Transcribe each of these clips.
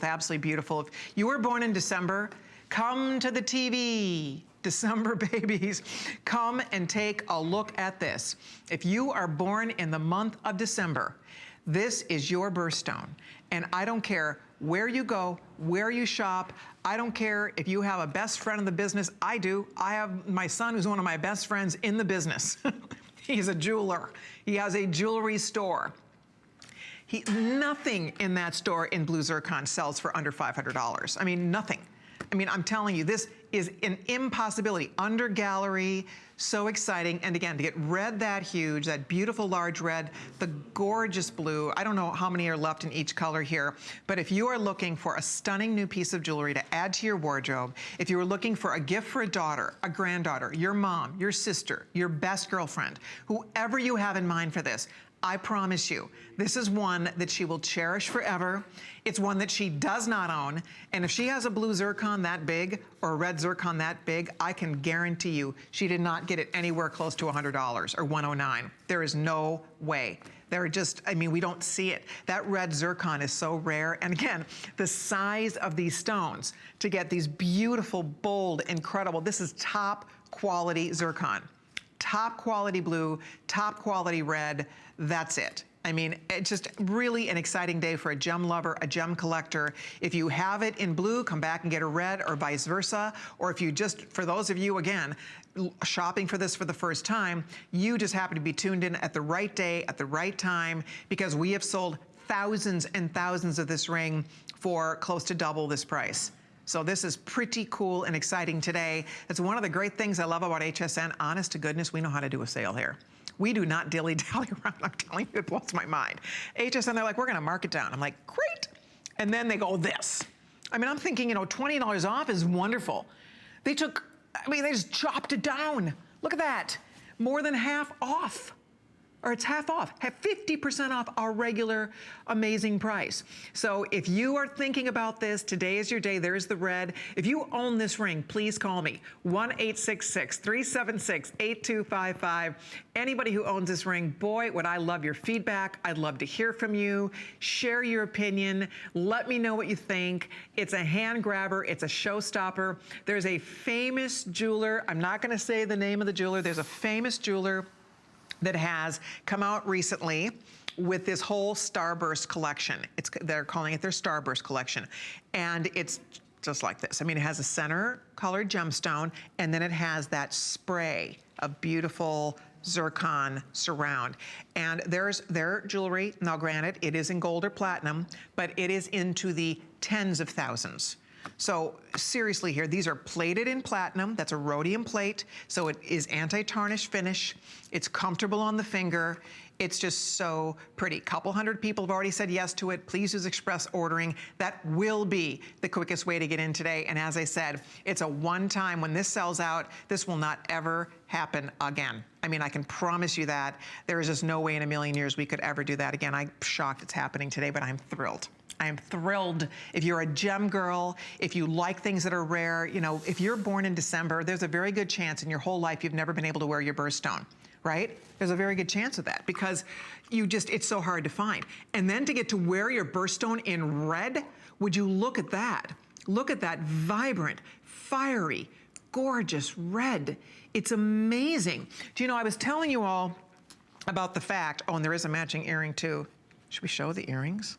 both absolutely beautiful. If you were born in December, come to the TV. December babies, come and take a look at this. If you are born in the month of December, this is your birthstone. And I don't care where you go, where you shop. I don't care if you have a best friend in the business. I do. I have my son who's one of my best friends in the business. He's a jeweler. He has a jewelry store. Nothing in that store in blue zircon sells for under $500. I mean, nothing. I mean, I'm telling you, this is an impossibility. Under gallery, so exciting. And again, to get red that huge, that beautiful large red, the gorgeous blue. I don't know how many are left in each color here, but if you are looking for a stunning new piece of jewelry to add to your wardrobe, if you are looking for a gift for a daughter, a granddaughter, your mom, your sister, your best girlfriend, whoever you have in mind for this, I promise you, this is one that she will cherish forever. It's one that she does not own. And if she has a blue zircon that big or a red zircon that big, I can guarantee you she did not get it anywhere close to $100 or $109. There is no way. They're just, I mean, we don't see it. That red zircon is so rare. And again, the size of these stones to get these beautiful, bold, incredible, this is top quality zircon. Top quality blue, top quality red, that's it. I mean, it's just really an exciting day for a gem lover, a gem collector. If you have it in blue, come back and get a red or vice versa. Or if you just, for those of you, again, shopping for this for the first time, you just happen to be tuned in at the right day, at the right time, because we have sold thousands and thousands of this ring for close to double this price. So this is pretty cool and exciting today. It's one of the great things I love about HSN. Honest to goodness, we know how to do a sale here. We do not dilly-dally around. I'm telling you, it blows my mind. HSN, they're like, we're gonna mark it down. I'm like, great. And then they go, this. I mean, I'm thinking, you know, $20 off is wonderful. They took, I mean, they just chopped it down. Look at that. More than half off. Or it's half off, have 50% off our regular amazing price. So if you are thinking about this, today is your day, there's the red. If you own this ring, please call me, 1-866-376-8255. Anybody who owns this ring, boy, would I love your feedback. I'd love to hear from you. Share your opinion. Let me know what you think. It's a hand grabber, it's a showstopper. There's a famous jeweler, I'm not gonna say the name of the jeweler, there's a famous jeweler that has come out recently with this whole Starburst collection. They're calling it their Starburst collection. And it's just like this. I mean, it has a center colored gemstone, and then it has that spray of beautiful zircon surround. And there's their jewelry. Now granted, it is in gold or platinum, but it is into the tens of thousands. So seriously here, these are plated in platinum. That's a rhodium plate. So it is anti-tarnish finish. It's comfortable on the finger. It's just so pretty. Couple hundred people have already said yes to it. Please use express ordering. That will be the quickest way to get in today. And as I said, it's a one-time. When this sells out, this will not ever happen again. I mean, I can promise you that. There is just no way in a million years we could ever do that again. I'm shocked it's happening today, but I'm thrilled. I am thrilled. If you're a gem girl, if you like things that are rare, you know, if you're born in December, there's a very good chance in your whole life you've never been able to wear your birthstone, right? There's a very good chance of that because it's so hard to find. And then to get to wear your birthstone in red, would you look at that? Look at that vibrant, fiery, gorgeous red. It's amazing. Do you know, I was telling you all about the fact, oh, and there is a matching earring too. Should we show the earrings?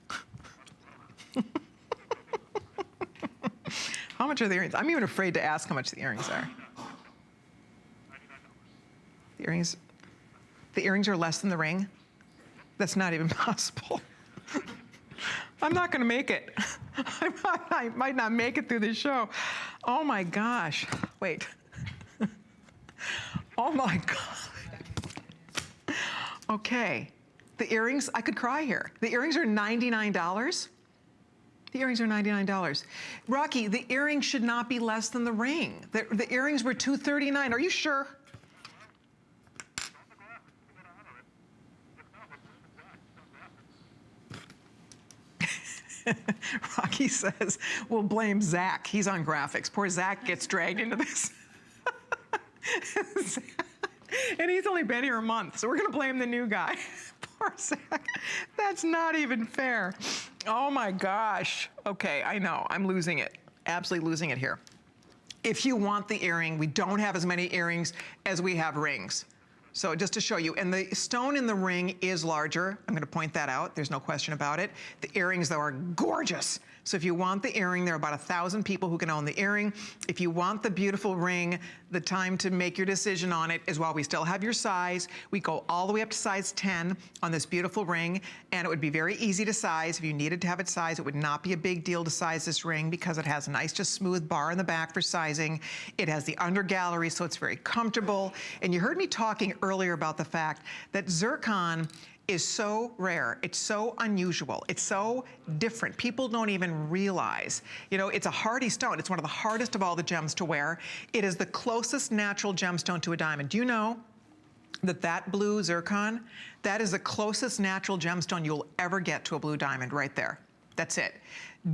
How much are the earrings? I'm even afraid to ask how much the earrings are. The earrings are less than the ring? That's not even possible. I'm not gonna make it. I might not make it through this show. Oh my gosh, wait. Oh my God. Okay, the earrings, I could cry here. The earrings are $99. The earrings are $99. Rocky, the earrings should not be less than the ring. The earrings were $239. Are you sure? Rocky says, we'll blame Zach. He's on graphics. Poor Zach gets dragged into this. And he's only been here a month, so we're gonna blame the new guy. Poor Zach. That's not even fair. Oh my gosh. Okay, I know, I'm losing it. Absolutely losing it here. If you want the earring, we don't have as many earrings as we have rings. So just to show you, and the stone in the ring is larger. I'm gonna point that out, there's no question about it. The earrings though are gorgeous. So if you want the earring, there are about 1,000 people who can own the earring. If you want the beautiful ring, the time to make your decision on it is while we still have your size. We go all the way up to size 10 on this beautiful ring, and it would be very easy to size. If you needed to have it sized, it would not be a big deal to size this ring because it has a nice, just smooth bar in the back for sizing. It has the under gallery, so it's very comfortable. And you heard me talking earlier about the fact that zircon is so rare, it's so unusual, it's so different. People don't even realize, you know, it's a hardy stone. It's one of the hardest of all the gems to wear. It is the closest natural gemstone to a diamond. Do you know that that blue zircon, that is the closest natural gemstone you'll ever get to a blue diamond right there. That's it.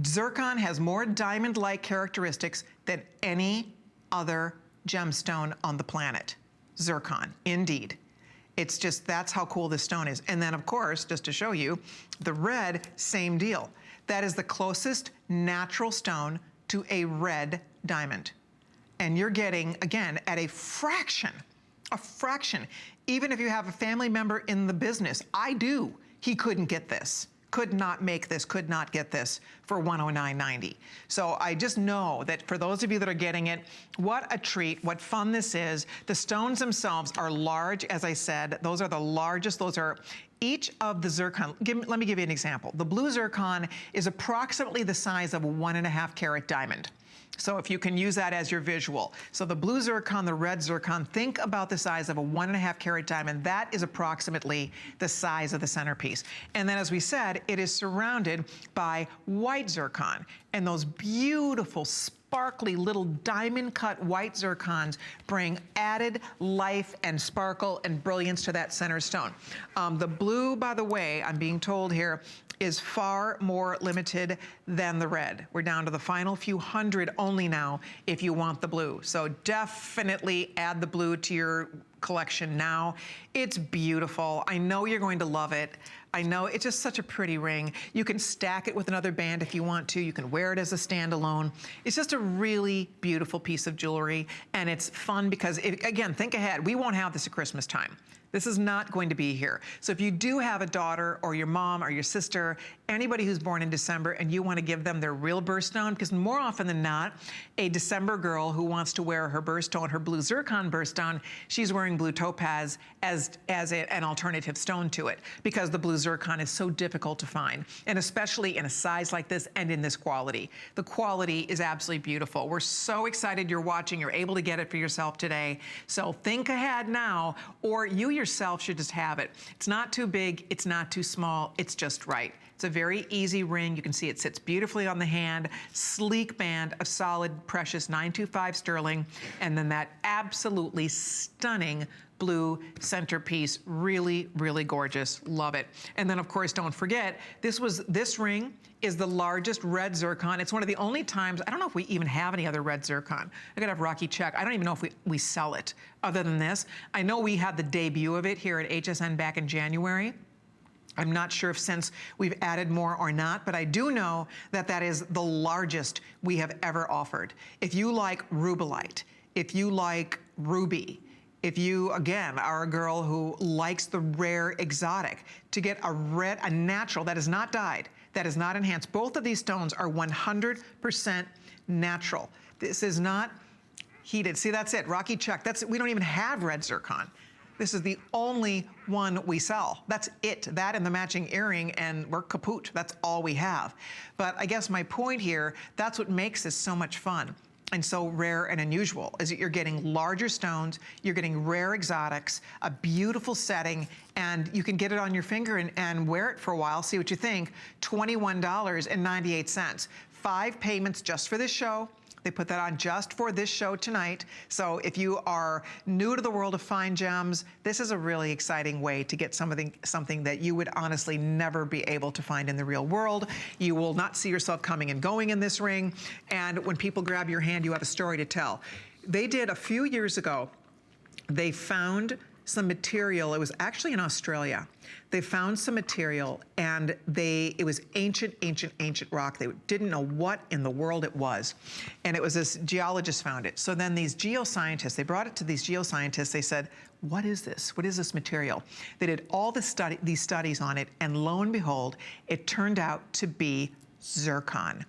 Zircon has more diamond-like characteristics than any other gemstone on the planet. Zircon, indeed. It's just, that's how cool this stone is. And then of course, just to show you, the red, same deal. That is the closest natural stone to a red diamond. And you're getting, again, at a fraction. Even if you have a family member in the business, I do, he couldn't get this. Could not make this, could not get this for $109.90. So I just know that for those of you that are getting it, what a treat, what fun this is. The stones themselves are large, as I said. Those are the largest. Those are each of the zircon. Let me give you an example. The blue zircon is approximately the size of a 1.5 carat diamond. So if you can use that as your visual. So the blue zircon, the red zircon, think about the size of a 1.5 carat diamond. That is approximately the size of the centerpiece. And then as we said, it is surrounded by white zircon. And those beautiful, sparkly little diamond cut white zircons bring added life and sparkle and brilliance to that center stone. The blue, by the way, I'm being told here, is far more limited than the red. We're down to the final few hundred only now if you want the blue. So definitely add the blue to your collection now. It's beautiful. I know you're going to love it. I know it's just such a pretty ring. You can stack it with another band if you want to. You can wear it as a standalone. It's just a really beautiful piece of jewelry, and it's fun because, again, think ahead. We won't have this at Christmas time. This is not going to be here. So if you do have a daughter or your mom or your sister, anybody who's born in December and you want to give them their real birthstone, because more often than not, a December girl who wants to wear her birthstone, her blue zircon birthstone, she's wearing blue topaz as an alternative stone to it, because the blue zircon is so difficult to find, and especially in a size like this and in this quality. The quality is absolutely beautiful. We're so excited you're watching. You're able to get it for yourself today. So think ahead now, or you yourself should just have it. It's not too big, it's not too small, it's just right. It's a very easy ring. You can see it sits beautifully on the hand, sleek band of solid, precious 925 sterling, and then that absolutely stunning blue centerpiece. Really, really gorgeous. Love it. And then, of course, don't forget, this ring is the largest red zircon. It's one of the only times, I don't know if we even have any other red zircon. I gotta have Rocky check. I don't even know if we sell it other than this. I know we had the debut of it here at HSN back in January. I'm not sure if since we've added more or not, but I do know that that is the largest we have ever offered. If you like rubellite, if you like ruby, if you, again, are a girl who likes the rare exotic, to get a natural that is not dyed, that is not enhanced, both of these stones are 100% natural. This is not heated. See, that's it, Rocky check. We don't even have red zircon. This is the only one we sell. That's it, that and the matching earring, and we're kaput. That's all we have. But I guess my point here, that's what makes this so much fun and so rare and unusual, is that you're getting larger stones, you're getting rare exotics, a beautiful setting, and you can get it on your finger and wear it for a while, see what you think. $21.98. 5 payments just for this show. They put that on just for this show tonight. So if you are new to the world of fine gems, this is a really exciting way to get something that you would honestly never be able to find in the real world. You will not see yourself coming and going in this ring. And when people grab your hand, you have a story to tell. They did a few years ago, they found some material. It was actually in Australia. They found some material, and it was ancient, ancient, ancient rock. They didn't know what in the world it was. And it was this geologist found it. So then these geoscientists, they brought it to these geoscientists. They said, what is this? What is this material? They did all these studies on it, and lo and behold, it turned out to be zircon.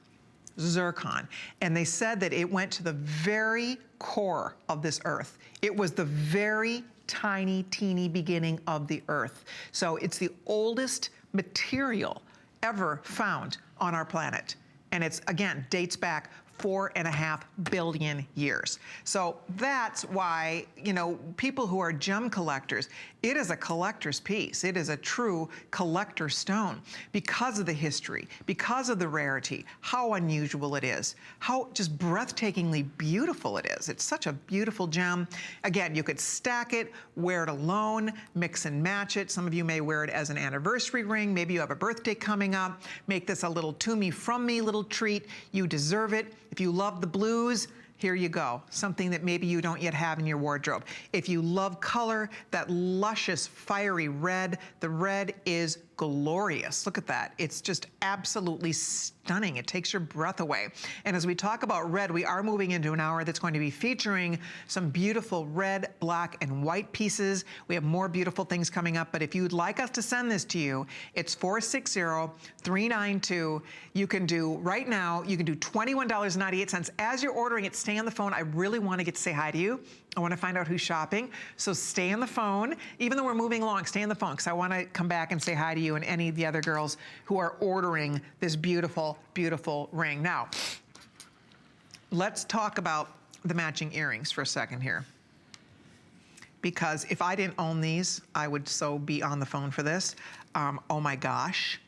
Zircon. And they said that it went to the very core of this earth. It was the very tiny, teeny beginning of the earth. So it's the oldest material ever found on our planet. And it's, again, dates back 4.5 billion years. So that's why, you know, people who are gem collectors, it is a collector's piece. It is a true collector stone because of the history, because of the rarity, how unusual it is, how just breathtakingly beautiful it is. It's such a beautiful gem. Again, you could stack it, wear it alone, mix and match it. Some of you may wear it as an anniversary ring. Maybe you have a birthday coming up. Make this a little to me, from me little treat. You deserve it. If you love the blues, here you go, something that maybe you don't yet have in your wardrobe. If you love color, that luscious, fiery red, the red is glorious. Look at that. It's just absolutely stunning. It takes your breath away. And as we talk about red, we are moving into an hour that's going to be featuring some beautiful red, black, and white pieces. We have more beautiful things coming up, but if you'd like us to send this to you, it's 460-392. You can do, right now, you can do $21.98. As you're ordering it, stay on the phone. I really want to get to say hi to you. I want to find out who's shopping. So stay on the phone. Even though we're moving along, stay on the phone, because I want to come back and say hi to you and any of the other girls who are ordering this beautiful, beautiful ring. Now, let's talk about the matching earrings for a second here. Because if I didn't own these, I would so be on the phone for this. Oh my gosh.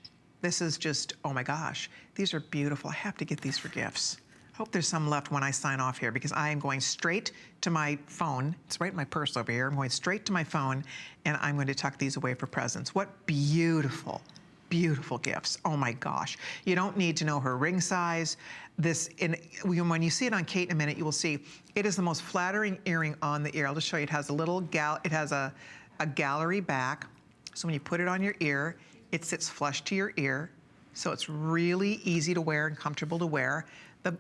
This is just, oh my gosh. These are beautiful. I have to get these for gifts. Hope there's some left when I sign off here, because I am going straight to my phone. It's right in my purse over here. I'm going straight to my phone, and I'm going to tuck these away for presents. What beautiful, beautiful gifts. Oh my gosh. You don't need to know her ring size. When you see it on Kate in a minute, you will see it is the most flattering earring on the ear. I'll just show you. It has a little a gallery back. So when you put it on your ear, it sits flush to your ear. So it's really easy to wear and comfortable to wear.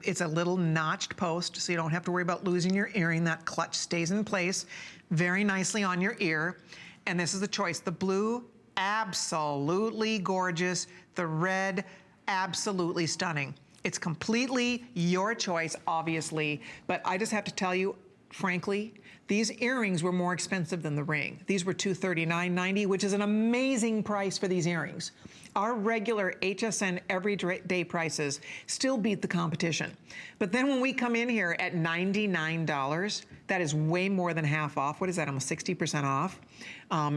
It's a little notched post, so you don't have to worry about losing your earring. That clutch stays in place very nicely on your ear. And this is the choice. The blue, absolutely gorgeous. The red, absolutely stunning. It's completely your choice, obviously. But I just have to tell you, frankly, these earrings were more expensive than the ring. These were $239.90, which is an amazing price for these earrings. Our regular HSN everyday prices still beat the competition. But then when we come in here at $99, that is way more than half off. What is that, almost 60% off?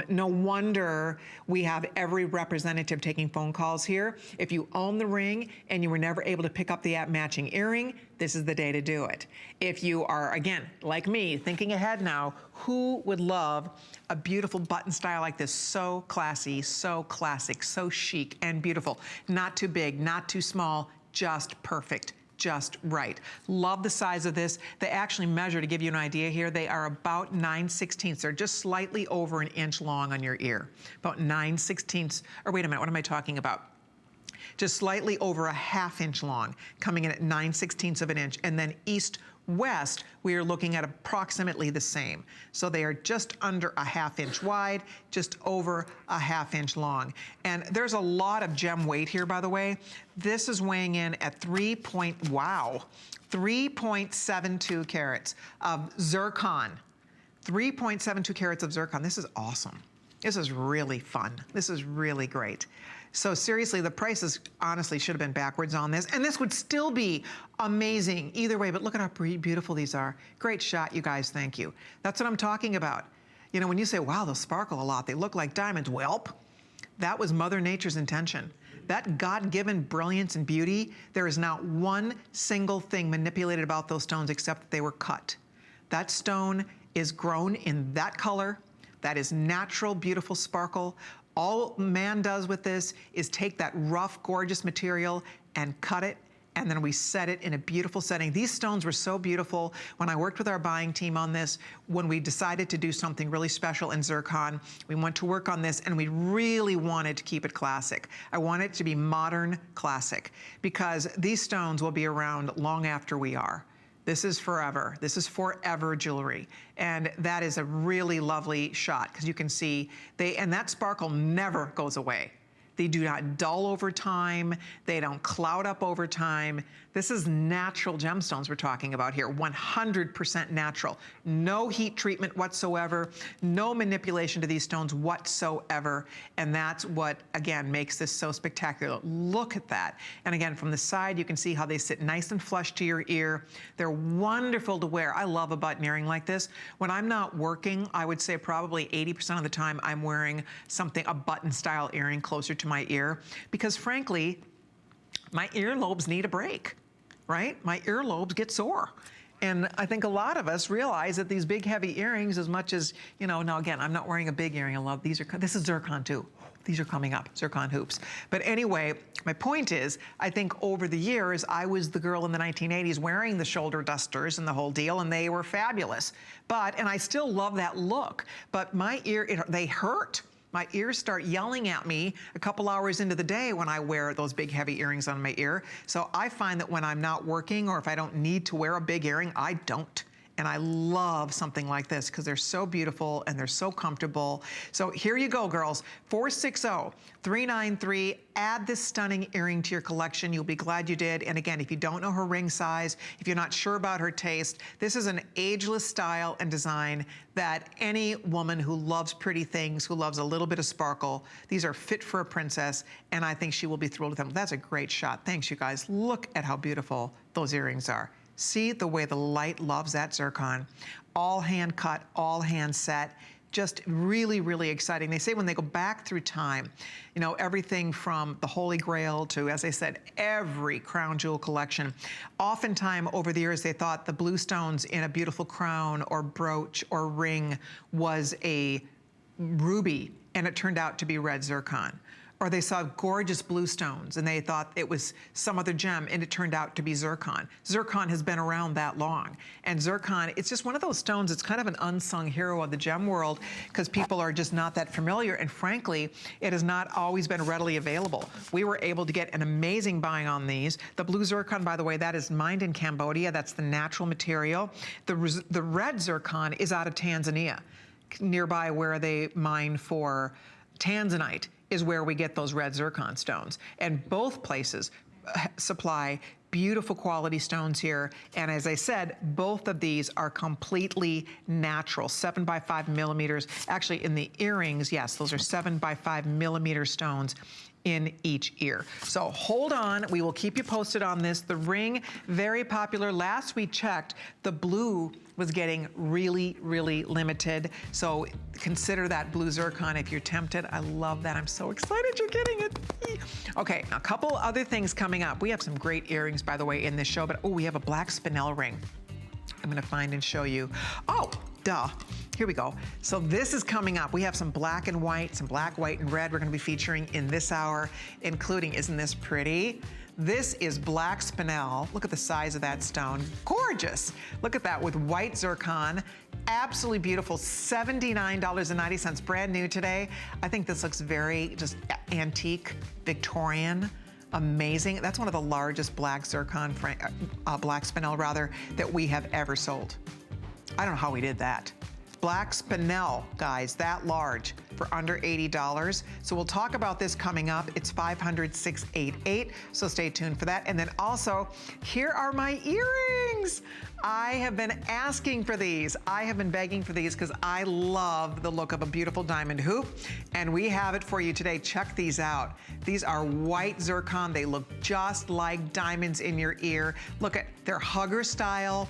No wonder we have every representative taking phone calls here. If you own the ring and you were never able to pick up the matching earring, this is the day to do it. If you are, again, like me, thinking ahead now, who would love a beautiful button style like this? So classy, so classic, so chic and beautiful. Not too big, not too small, just perfect. Just right. Love the size of this. They actually measure, to give you an idea here, they are about 9/16. They're just slightly over an inch long on your ear. About 9/16, or wait a minute, what am I talking about? Just slightly over a ½ inch long, coming in at 9/16 of an inch. And then east-west, we are looking at approximately the same. So they are just under a ½ inch wide, just over a ½ inch long. And there's a lot of gem weight here, by the way. This is weighing in at 3.72 carats of zircon. 3.72 carats of zircon. This is awesome. This is really fun. This is really great. So seriously, the prices honestly should have been backwards on this, and this would still be amazing either way, but look at how beautiful these are. Great shot, you guys, thank you. That's what I'm talking about. You know, when you say, wow, they'll sparkle a lot, they look like diamonds, welp, that was Mother Nature's intention. That God-given brilliance and beauty, there is not one single thing manipulated about those stones except that they were cut. That stone is grown in that color. That is natural, beautiful sparkle. All man does with this is take that rough, gorgeous material and cut it and then we set it in a beautiful setting. These stones were so beautiful. When I worked with our buying team on this, when we decided to do something really special in zircon, we went to work on this, and we really wanted to keep it classic. I want it to be modern classic, because these stones will be around long after we are. This is forever. This is forever jewelry. And that is a really lovely shot, because you can see and that sparkle never goes away. They do not dull over time. They don't cloud up over time. This is natural gemstones we're talking about here, 100% natural. No heat treatment whatsoever, no manipulation to these stones whatsoever. And that's what, again, makes this so spectacular. Look at that. And again, from the side, you can see how they sit nice and flush to your ear. They're wonderful to wear. I love a button earring like this. When I'm not working, I would say probably 80% of the time I'm wearing a button style earring closer to my ear, because frankly, my earlobes need a break, right? My earlobes get sore. And I think a lot of us realize that these big heavy earrings, as much as, now again, I'm not wearing a big earring. I love these. This is zircon too. These are coming up, zircon hoops. But anyway, my point is, I think over the years, I was the girl in the 1980s wearing the shoulder dusters and the whole deal, and they were fabulous. And I still love that look, but my they hurt. My ears start yelling at me a couple hours into the day when I wear those big heavy earrings on my ear. So I find that when I'm not working, or if I don't need to wear a big earring, I don't. And I love something like this because they're so beautiful and they're so comfortable. So here you go, girls. 460-393. Add this stunning earring to your collection. You'll be glad you did. And again, if you don't know her ring size, if you're not sure about her taste, this is an ageless style and design that any woman who loves pretty things, who loves a little bit of sparkle, these are fit for a princess, and I think she will be thrilled with them. That's a great shot. Thanks, you guys. Look at how beautiful those earrings are. See the way the light loves that zircon. All hand cut, all hand set. Just really, really exciting. They say when they go back through time, everything from the Holy Grail to, as I said, every crown jewel collection. Oftentimes over the years, they thought the blue stones in a beautiful crown or brooch or ring was a ruby, and it turned out to be red zircon. Or they saw gorgeous blue stones and they thought it was some other gem, and it turned out to be zircon. Zircon has been around that long. And zircon, it's just one of those stones, it's kind of an unsung hero of the gem world because people are just not that familiar. And frankly, it has not always been readily available. We were able to get an amazing buy on these. The blue zircon, by the way, that is mined in Cambodia. That's the natural material. The red zircon is out of Tanzania, nearby where they mine for tanzanite is where we get those red zircon stones. And both places supply beautiful quality stones here. And as I said, both of these are completely natural, 7 by 5 millimeters. Actually, in the earrings, yes, those are 7 by 5 millimeter stones in each ear. So hold on, we will keep you posted on this. The ring, very popular. Last we checked, the blue was getting really, really limited. So consider that blue zircon if you're tempted. I love that. I'm so excited you're getting it. Okay, a couple other things coming up. We have some great earrings, by the way, in this show, but we have a black spinel ring. I'm gonna find and show you. Oh, duh. Here we go. So this is coming up. We have some black and white, some black, white, and red we're gonna be featuring in this hour, including, isn't this pretty? This is black spinel. Look at the size of that stone. Gorgeous. Look at that with white zircon. Absolutely beautiful. $79.90, brand new today. I think this looks very just antique, Victorian. Amazing. That's one of the largest black zircon, black spinel rather, that we have ever sold. I don't know how we did that. Black spinel, guys, that large for under $80. So we'll talk about this coming up. It's $500-688, so stay tuned for that. And then also, here are my earrings. I have been asking for these. I have been begging for these because I love the look of a beautiful diamond hoop, and we have it for you today. Check these out. These are white zircon. They look just like diamonds in your ear. Look at, they're hugger style,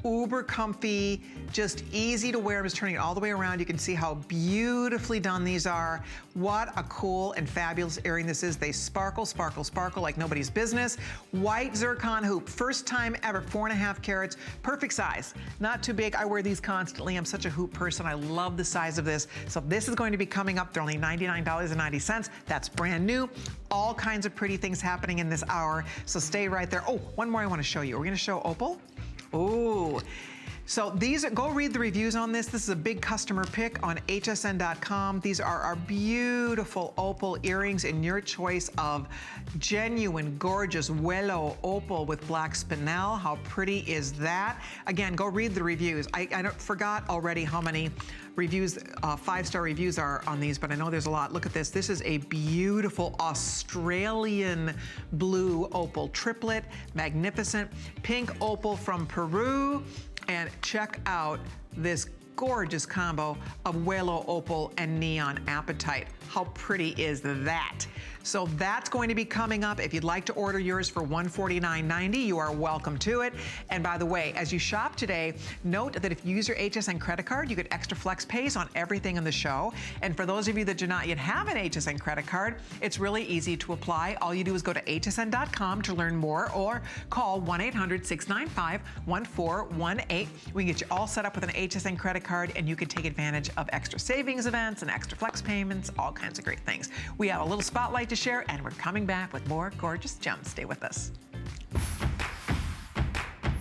uber comfy, just easy to wear. I'm just turning it all the way around. You can see how beautifully done these are. What a cool and fabulous earring this is. They sparkle, sparkle, sparkle like nobody's business. White zircon hoop, first time ever, 4.5 carats, perfect size. Not too big, I wear these constantly. I'm such a hoop person, I love the size of this. So this is going to be coming up, they're only $99.90. That's brand new. All kinds of pretty things happening in this hour, so stay right there. Oh, one more I wanna show you. We're gonna show Opal. Ooh. So these, go read the reviews on this. This is a big customer pick on hsn.com. These are our beautiful opal earrings in your choice of genuine, gorgeous Vuelo opal with black spinel. How pretty is that? Again, go read the reviews. I forgot already how many reviews, 5-star reviews are on these, but I know there's a lot. Look at this. This is a beautiful Australian blue opal triplet, magnificent. Pink opal from Peru. And check out this gorgeous combo of Vuelo opal and neon apatite. How pretty is that? So that's going to be coming up. If you'd like to order yours for $149.90, you are welcome to it. And by the way, as you shop today, note that if you use your HSN credit card, you get extra flex pays on everything in the show. And for those of you that do not yet have an HSN credit card, it's really easy to apply. All you do is go to hsn.com to learn more or call 1-800-695-1418. We can get you all set up with an HSN credit card and you can take advantage of extra savings events and extra flex payments, all kinds of great things. We have a little spotlight to share, and we're coming back with more gorgeous gems. Stay with us.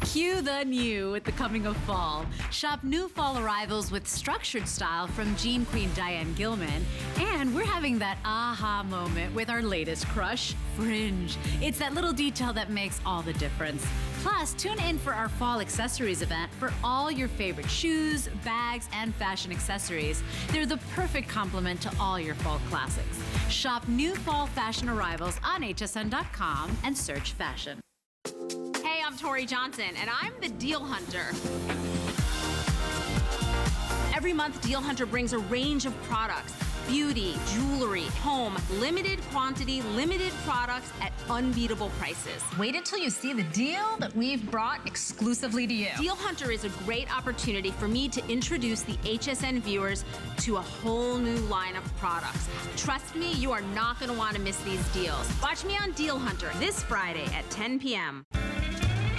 Cue the new with the coming of fall. Shop new fall arrivals with structured style from Jean Queen Diane Gilman. And we're having that aha moment with our latest crush, Fringe. It's that little detail that makes all the difference. Plus, tune in for our fall accessories event for all your favorite shoes, bags, and fashion accessories. They're the perfect complement to all your fall classics. Shop new fall fashion arrivals on hsn.com and search fashion. Hey, I'm Tori Johnson, and I'm the Deal Hunter. Every month, Deal Hunter brings a range of products. Beauty, jewelry, home, limited quantity, limited products at unbeatable prices. Wait until you see the deal that we've brought exclusively to you. Deal Hunter is a great opportunity for me to introduce the HSN viewers to a whole new line of products. Trust me, you are not going to want to miss these deals. Watch me on Deal Hunter this Friday at 10 p.m.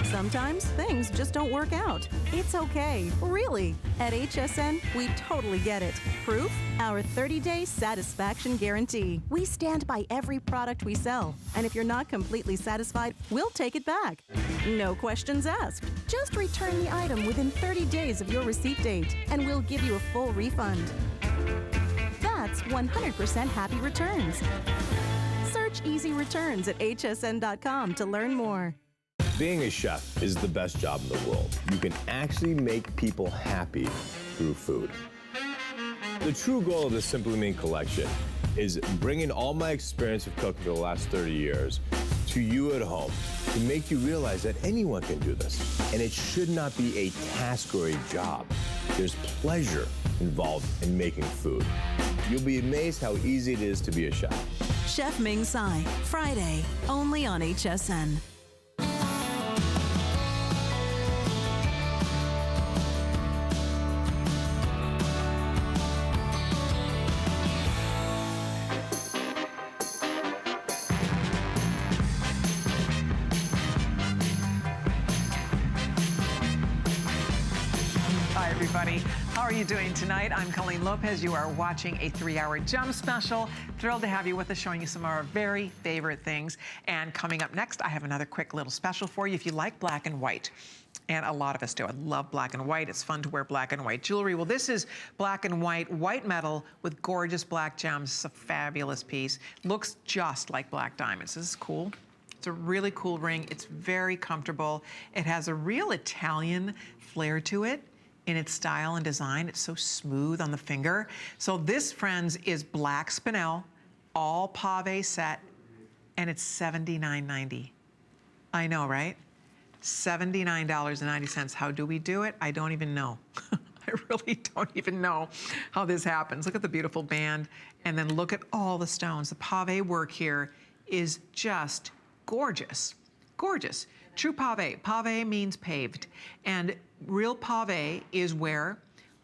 Sometimes things just don't work out. It's okay, really. At HSN, we totally get it. Proof? Our 30-day satisfaction guarantee. We stand by every product we sell. And if you're not completely satisfied, we'll take it back. No questions asked. Just return the item within 30 days of your receipt date, and we'll give you a full refund. That's 100% happy returns. Search Easy Returns at hsn.com to learn more. Being a chef is the best job in the world. You can actually make people happy through food. The true goal of the Simply Mean collection is bringing all my experience of cooking for the last 30 years to you at home to make you realize that anyone can do this. And it should not be a task or a job. There's pleasure involved in making food. You'll be amazed how easy it is to be a chef. Chef Ming Tsai, Friday, only on HSN. How are you doing tonight? I'm Colleen Lopez. You are watching a 3-hour gem special. Thrilled to have you with us, showing you some of our very favorite things. And coming up next, I have another quick little special for you if you like black and white. And a lot of us do. I love black and white. It's fun to wear black and white jewelry. Well, this is black and white metal with gorgeous black gems. It's a fabulous piece. Looks just like black diamonds. This is cool. It's a really cool ring. It's very comfortable. It has a real Italian flair to it in its style and design. It's so smooth on the finger. So this, friends, is black spinel, all pave set, and it's $79.90. I know, right? $79.90. How do we do it? I don't even know. I really don't even know how this happens. Look at the beautiful band, and then look at all the stones. The pave work here is just gorgeous, gorgeous. True pave. Pave means paved. And real pave is where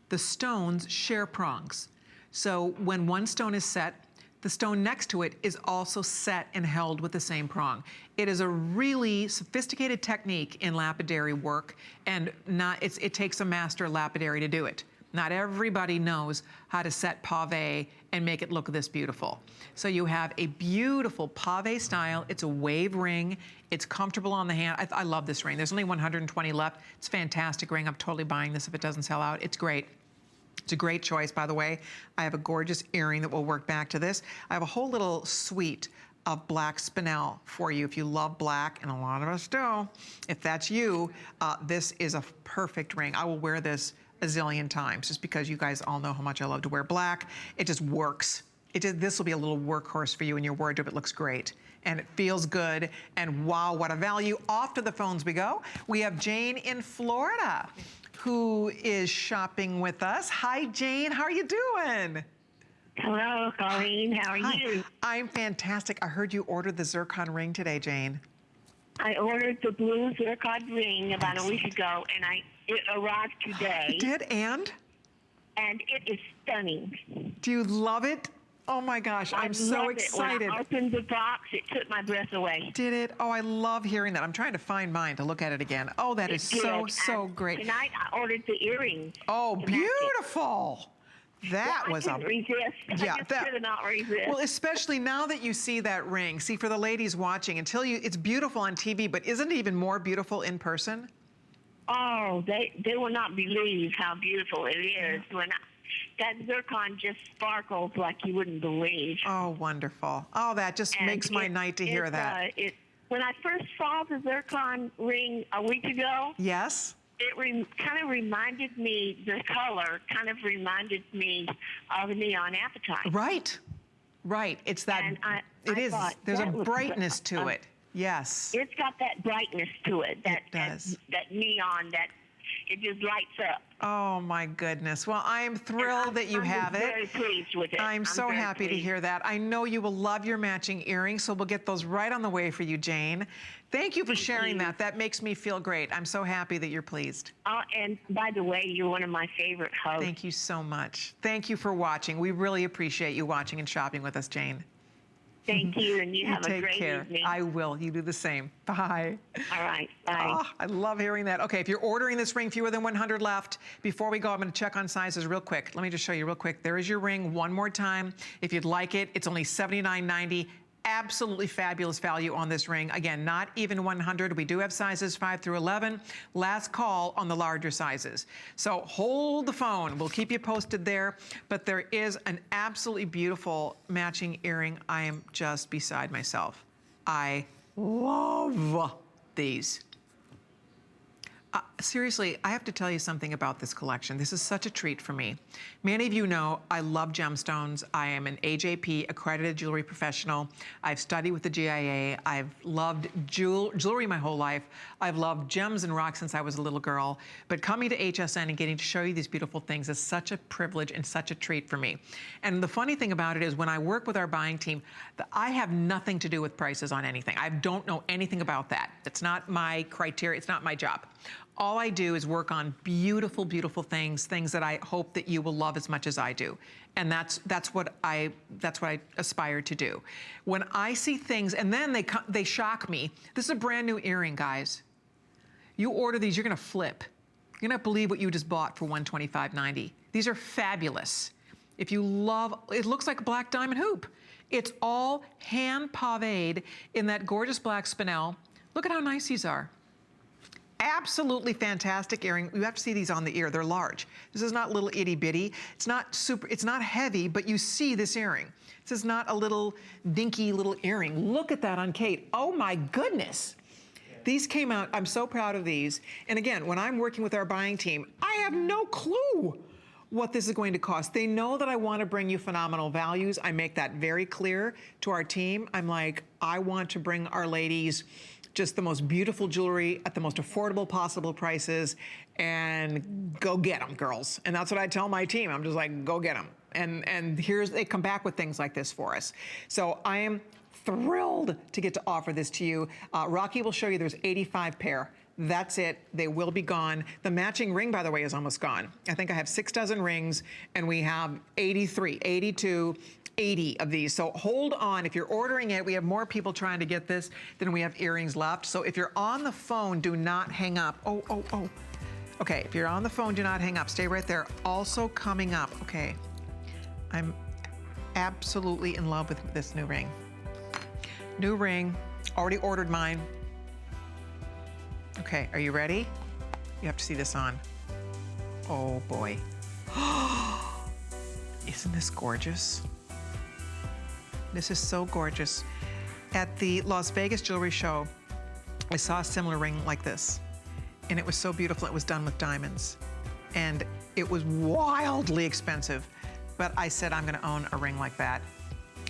the stones share prongs. So when one stone is set, the stone next to it is also set and held with the same prong. It is a really sophisticated technique in lapidary work, and it takes a master lapidary to do it. Not everybody knows how to set pave and make it look this beautiful. So you have a beautiful pave style. It's a wave ring. It's comfortable on the hand. I love this ring. There's only 120 left. It's a fantastic ring. I'm totally buying this if it doesn't sell out. It's great. It's a great choice, by the way. I have a gorgeous earring that will work back to this. I have a whole little suite of black spinel for you if you love black, and a lot of us do. If that's you, this is a perfect ring. I will wear this a zillion times just because you guys all know how much I love to wear black. It just works. This will be a little workhorse for you in your wardrobe. It looks great and it feels good, and wow, what a value. Off to the phones we go. We have Jane in Florida who is shopping with us. Hi, Jane. How are you doing? Hello, Colleen. How are you? I'm fantastic. I heard you ordered the zircon ring today, Jane. I ordered the blue zircon ring about a week ago, and it arrived today. You did, and? And it is stunning. Do you love it? Oh my gosh, I'm so excited. When I opened the box, it took my breath away. Did it? Oh, I love hearing that. I'm trying to find mine to look at it again. Oh, that is so great. Tonight, I ordered the earrings. Oh, beautiful. That was I couldn't resist. Yeah, I just could not resist. Well, especially now that you see that ring. See, for the ladies watching, it's beautiful on TV, but isn't it even more beautiful in person? Oh, they will not believe how beautiful it is. That zircon just sparkles like you wouldn't believe. Oh, wonderful. Oh, that just makes my night to hear that. When I first saw the zircon ring a week ago, yes, it kind of reminded me, the color kind of reminded me of Neon Appetite. Right. It's that, there's a brightness to it. Yes. It's got that brightness to it. It does. That neon, it just lights up. Oh my goodness. Well, I am thrilled that you have it. I'm very pleased with it. I'm so happy to hear that. I know you will love your matching earrings, so we'll get those right on the way for you, Jane. Thank you for sharing that. That makes me feel great. I'm so happy that you're pleased. And by the way, you're one of my favorite hosts. Thank you so much. Thank you for watching. We really appreciate you watching and shopping with us, Jane. Thank you, and you have a great evening. I will. You do the same. Bye. All right. Bye. Oh, I love hearing that. Okay, if you're ordering this ring, fewer than 100 left. Before we go, I'm going to check on sizes real quick. Let me just show you real quick. There is your ring one more time. If you'd like it, it's only $79.90. Absolutely fabulous value on this ring. Again, not even 100. We do have sizes 5 through 11. Last call on the larger sizes. So hold the phone. We'll keep you posted there. But there is an absolutely beautiful matching earring. I am just beside myself. I love these. Seriously, I have to tell you something about this collection. This is such a treat for me. Many of you know I love gemstones. I am an AJP accredited jewelry professional. I've studied with the GIA. I've loved jewelry my whole life. I've loved gems and rocks since I was a little girl. But coming to HSN and getting to show you these beautiful things is such a privilege and such a treat for me. And the funny thing about it is when I work with our buying team, I have nothing to do with prices on anything. I don't know anything about that. It's not my criteria. It's not my job. All I do is work on beautiful, beautiful things that I hope that you will love as much as I do. And that's what I aspire to do. When I see things, and then they shock me. This is a brand new earring, guys. You order these, you're gonna flip. You're not believe what you just bought for $125.90. These are fabulous. If you love, it looks like a black diamond hoop. It's all hand paved in that gorgeous black spinel. Look at how nice these are. Absolutely fantastic earring. You have to see these on the ear. They're large. This is not little itty bitty. It's not heavy, but you see this earring. This is not a little dinky little earring. Look at that on Kate. Oh my goodness. These came out, I'm so proud of these. And again, when I'm working with our buying team, I have no clue what this is going to cost. They know that I want to bring you phenomenal values. I make that very clear to our team. I'm like, I want to bring our ladies just the most beautiful jewelry at the most affordable possible prices, and go get them, girls. And that's what I tell my team. I'm just like, go get them. And they come back with things like this for us. So I am thrilled to get to offer this to you. Rocky will show you there's 85 pair. That's it. They will be gone. The matching ring, by the way, is almost gone. I think I have 6 dozen rings, and we have 83, 82, 80 of these. So hold on. If you're ordering it, we have more people trying to get this than we have earrings left. So if you're on the phone, do not hang up. Oh. Okay, if you're on the phone, do not hang up. Stay right there. Also coming up, okay, I'm absolutely in love with this new ring. New ring, already ordered mine. Okay, are you ready? You have to see this on. Oh boy. Isn't this gorgeous? This is so gorgeous. At the Las Vegas Jewelry Show, I saw a similar ring like this, and it was so beautiful. It was done with diamonds, and it was wildly expensive, but I said I'm gonna own a ring like that,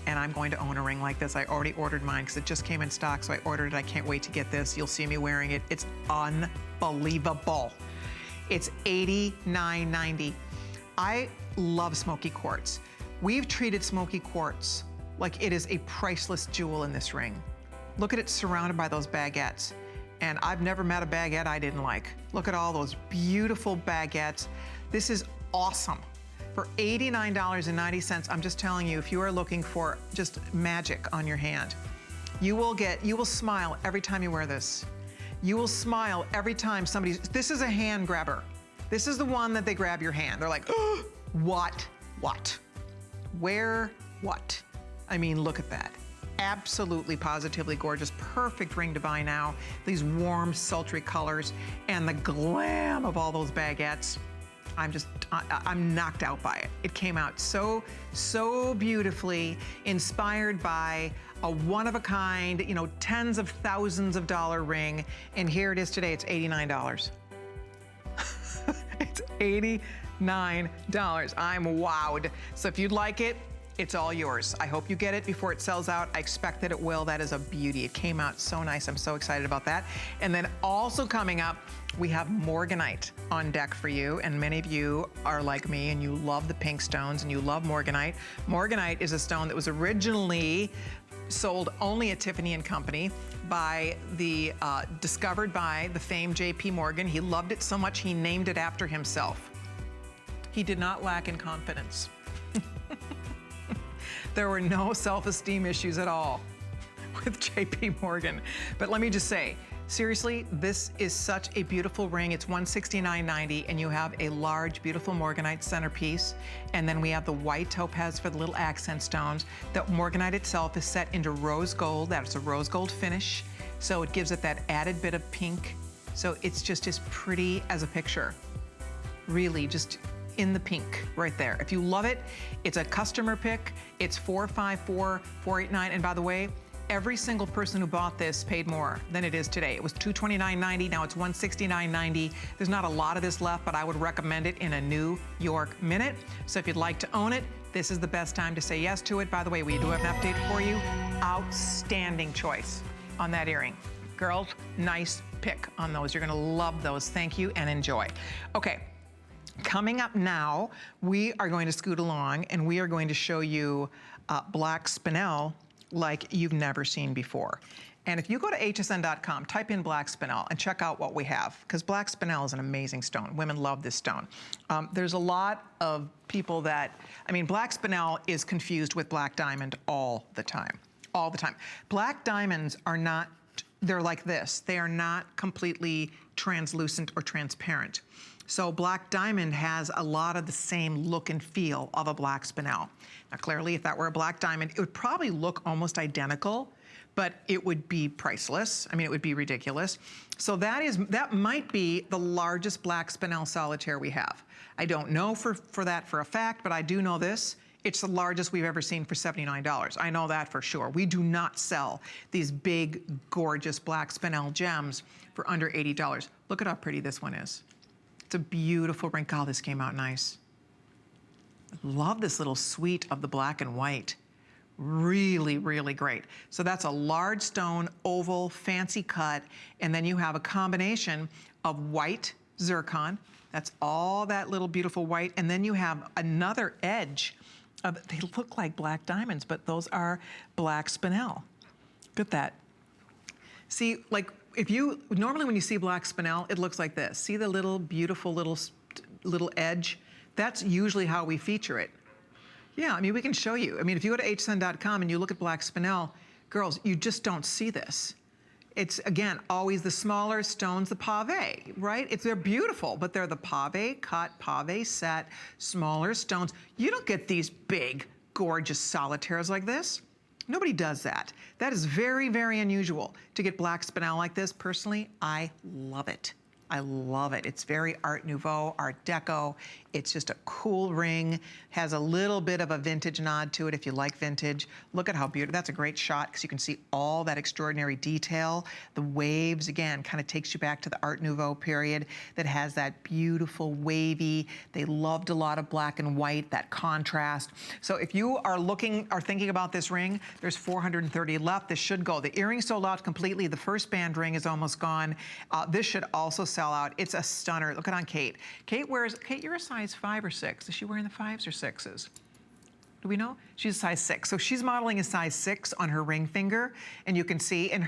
and I'm going to own a ring like this. I already ordered mine because it just came in stock, so I ordered it. I can't wait to get this. You'll see me wearing it. It's unbelievable. It's $89.90. I love smoky quartz. We've treated smoky quartz like it is a priceless jewel in this ring. Look at it surrounded by those baguettes. And I've never met a baguette I didn't like. Look at all those beautiful baguettes. This is awesome. For $89.90, I'm just telling you, if you are looking for just magic on your hand, you will smile every time you wear this. You will smile every time this is a hand grabber. This is the one that they grab your hand. They're like, oh, what? Where, what? I mean, look at that. Absolutely, positively gorgeous. Perfect ring to buy now. These warm, sultry colors and the glam of all those baguettes. I'm knocked out by it. It came out so beautifully, inspired by a one-of-a-kind, tens of thousands of dollar ring. And here it is today, it's $89. It's $89. I'm wowed. So if you'd like it, it's all yours. I hope you get it before it sells out. I expect that it will. That is a beauty. It came out so nice. I'm so excited about that. And then also coming up, we have Morganite on deck for you. And many of you are like me and you love the pink stones and you love Morganite. Morganite is a stone that was originally sold only at Tiffany & Company by discovered by the famed J.P. Morgan. He loved it so much he named it after himself. He did not lack in confidence. There were no self-esteem issues at all with J.P. Morgan. But let me just say, seriously, this is such a beautiful ring. It's $169.90, and you have a large, beautiful Morganite centerpiece. And then we have the white topaz for the little accent stones. The Morganite itself is set into rose gold. That's a rose gold finish. So it gives it that added bit of pink. So it's just as pretty as a picture. Really, just in the pink right there. If you love it, it's a customer pick. It's $454,489. And by the way, every single person who bought this paid more than it is today. It was $229.90, now it's $169.90. There's not a lot of this left, but I would recommend it in a New York minute. So if you'd like to own it, this is the best time to say yes to it. By the way, we do have an update for you. Outstanding choice on that earring. Girls, nice pick on those. You're gonna love those. Thank you and enjoy. Okay. Coming up now, we are going to scoot along and we are going to show you black spinel like you've never seen before. And if you go to hsn.com, type in black spinel and check out what we have, because black spinel is an amazing stone. Women love this stone. There's a lot of people black spinel is confused with black diamond all the time. Black diamonds are not, they're like this. They are not completely translucent or transparent. So black diamond has a lot of the same look and feel of a black spinel. Now clearly, if that were a black diamond, it would probably look almost identical, but it would be priceless. I mean, it would be ridiculous. So that might be the largest black spinel solitaire we have. I don't know for that for a fact, but I do know this. It's the largest we've ever seen for $79. I know that for sure. We do not sell these big, gorgeous black spinel gems for under $80. Look at how pretty this one is. It's a beautiful ring. God, this came out nice. Love this little suite of the black and white. Really, really great. So that's a large stone, oval, fancy cut, and then you have a combination of white zircon. That's all that little beautiful white, and then you have another edge They look like black diamonds, but those are black spinel. Look at that. See, like normally when you see black spinel, it looks like this. See the little beautiful little edge? That's usually how we feature it. Yeah, I mean, we can show you. I mean, if you go to hsn.com and you look at black spinel, girls, you just don't see this. It's, again, always the smaller stones, the pave, right? They're beautiful, but they're the pave cut, pave set, smaller stones. You don't get these big, gorgeous solitaires like this. Nobody does that. That is very, very unusual to get black spinel like this. Personally, I love it. I love it. It's very Art Nouveau, Art Deco. It's just a cool ring. Has a little bit of a vintage nod to it if you like vintage. Look at how beautiful. That's a great shot because you can see all that extraordinary detail. The waves, again, kind of takes you back to the Art Nouveau period that has that beautiful wavy. They loved a lot of black and white, that contrast. So if you are thinking about this ring, there's 430 left. This should go. The earring sold out completely. The first band ring is almost gone. This should also sell out. It's a stunner. Look at on Kate. Kate, you're a size 5 or 6. Is she wearing the 5s or 6s? Do we know? She's a size 6. So she's modeling a size 6 on her ring finger, and you can see, and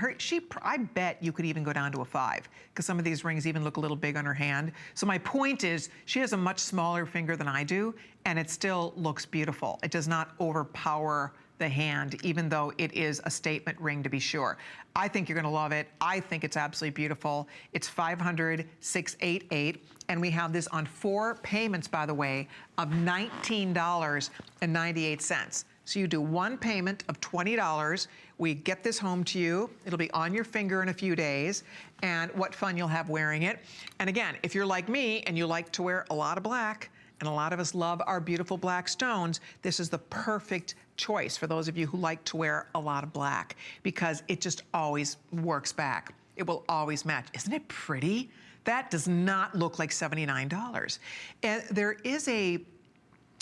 I bet you could even go down to a 5, because some of these rings even look a little big on her hand. So my point is, she has a much smaller finger than I do, and it still looks beautiful. It does not overpower the hand, even though it is a statement ring to be sure. I think you're gonna love it. I think it's absolutely beautiful. It's $500,688, and we have this on 4 payments, by the way, of $19.98. So you do 1 payment of $20. We get this home to you. It'll be on your finger in a few days, and what fun you'll have wearing it. And again, if you're like me and you like to wear a lot of black, and a lot of us love our beautiful black stones, this is the perfect choice for those of you who like to wear a lot of black, because it just always works back. It will always match. Isn't it pretty? That does not look like $79. And there is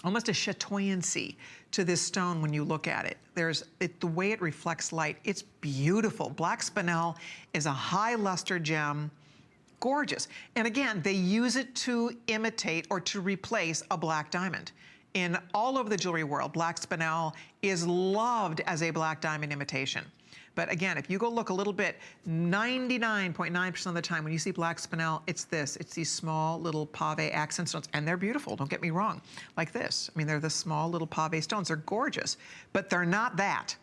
almost a chatoyancy to this stone when you look at it. The way it reflects light, it's beautiful. Black spinel is a high luster gem. Gorgeous. And again, they use it to imitate or to replace a black diamond. In all over the jewelry world, black spinel is loved as a black diamond imitation. But again, if you go look a little bit, 99.9% of the time when you see black spinel, it's this. It's these small little pave accent stones, and they're beautiful, don't get me wrong, like this. I mean, they're the small little pave stones. They're gorgeous, but they're not that.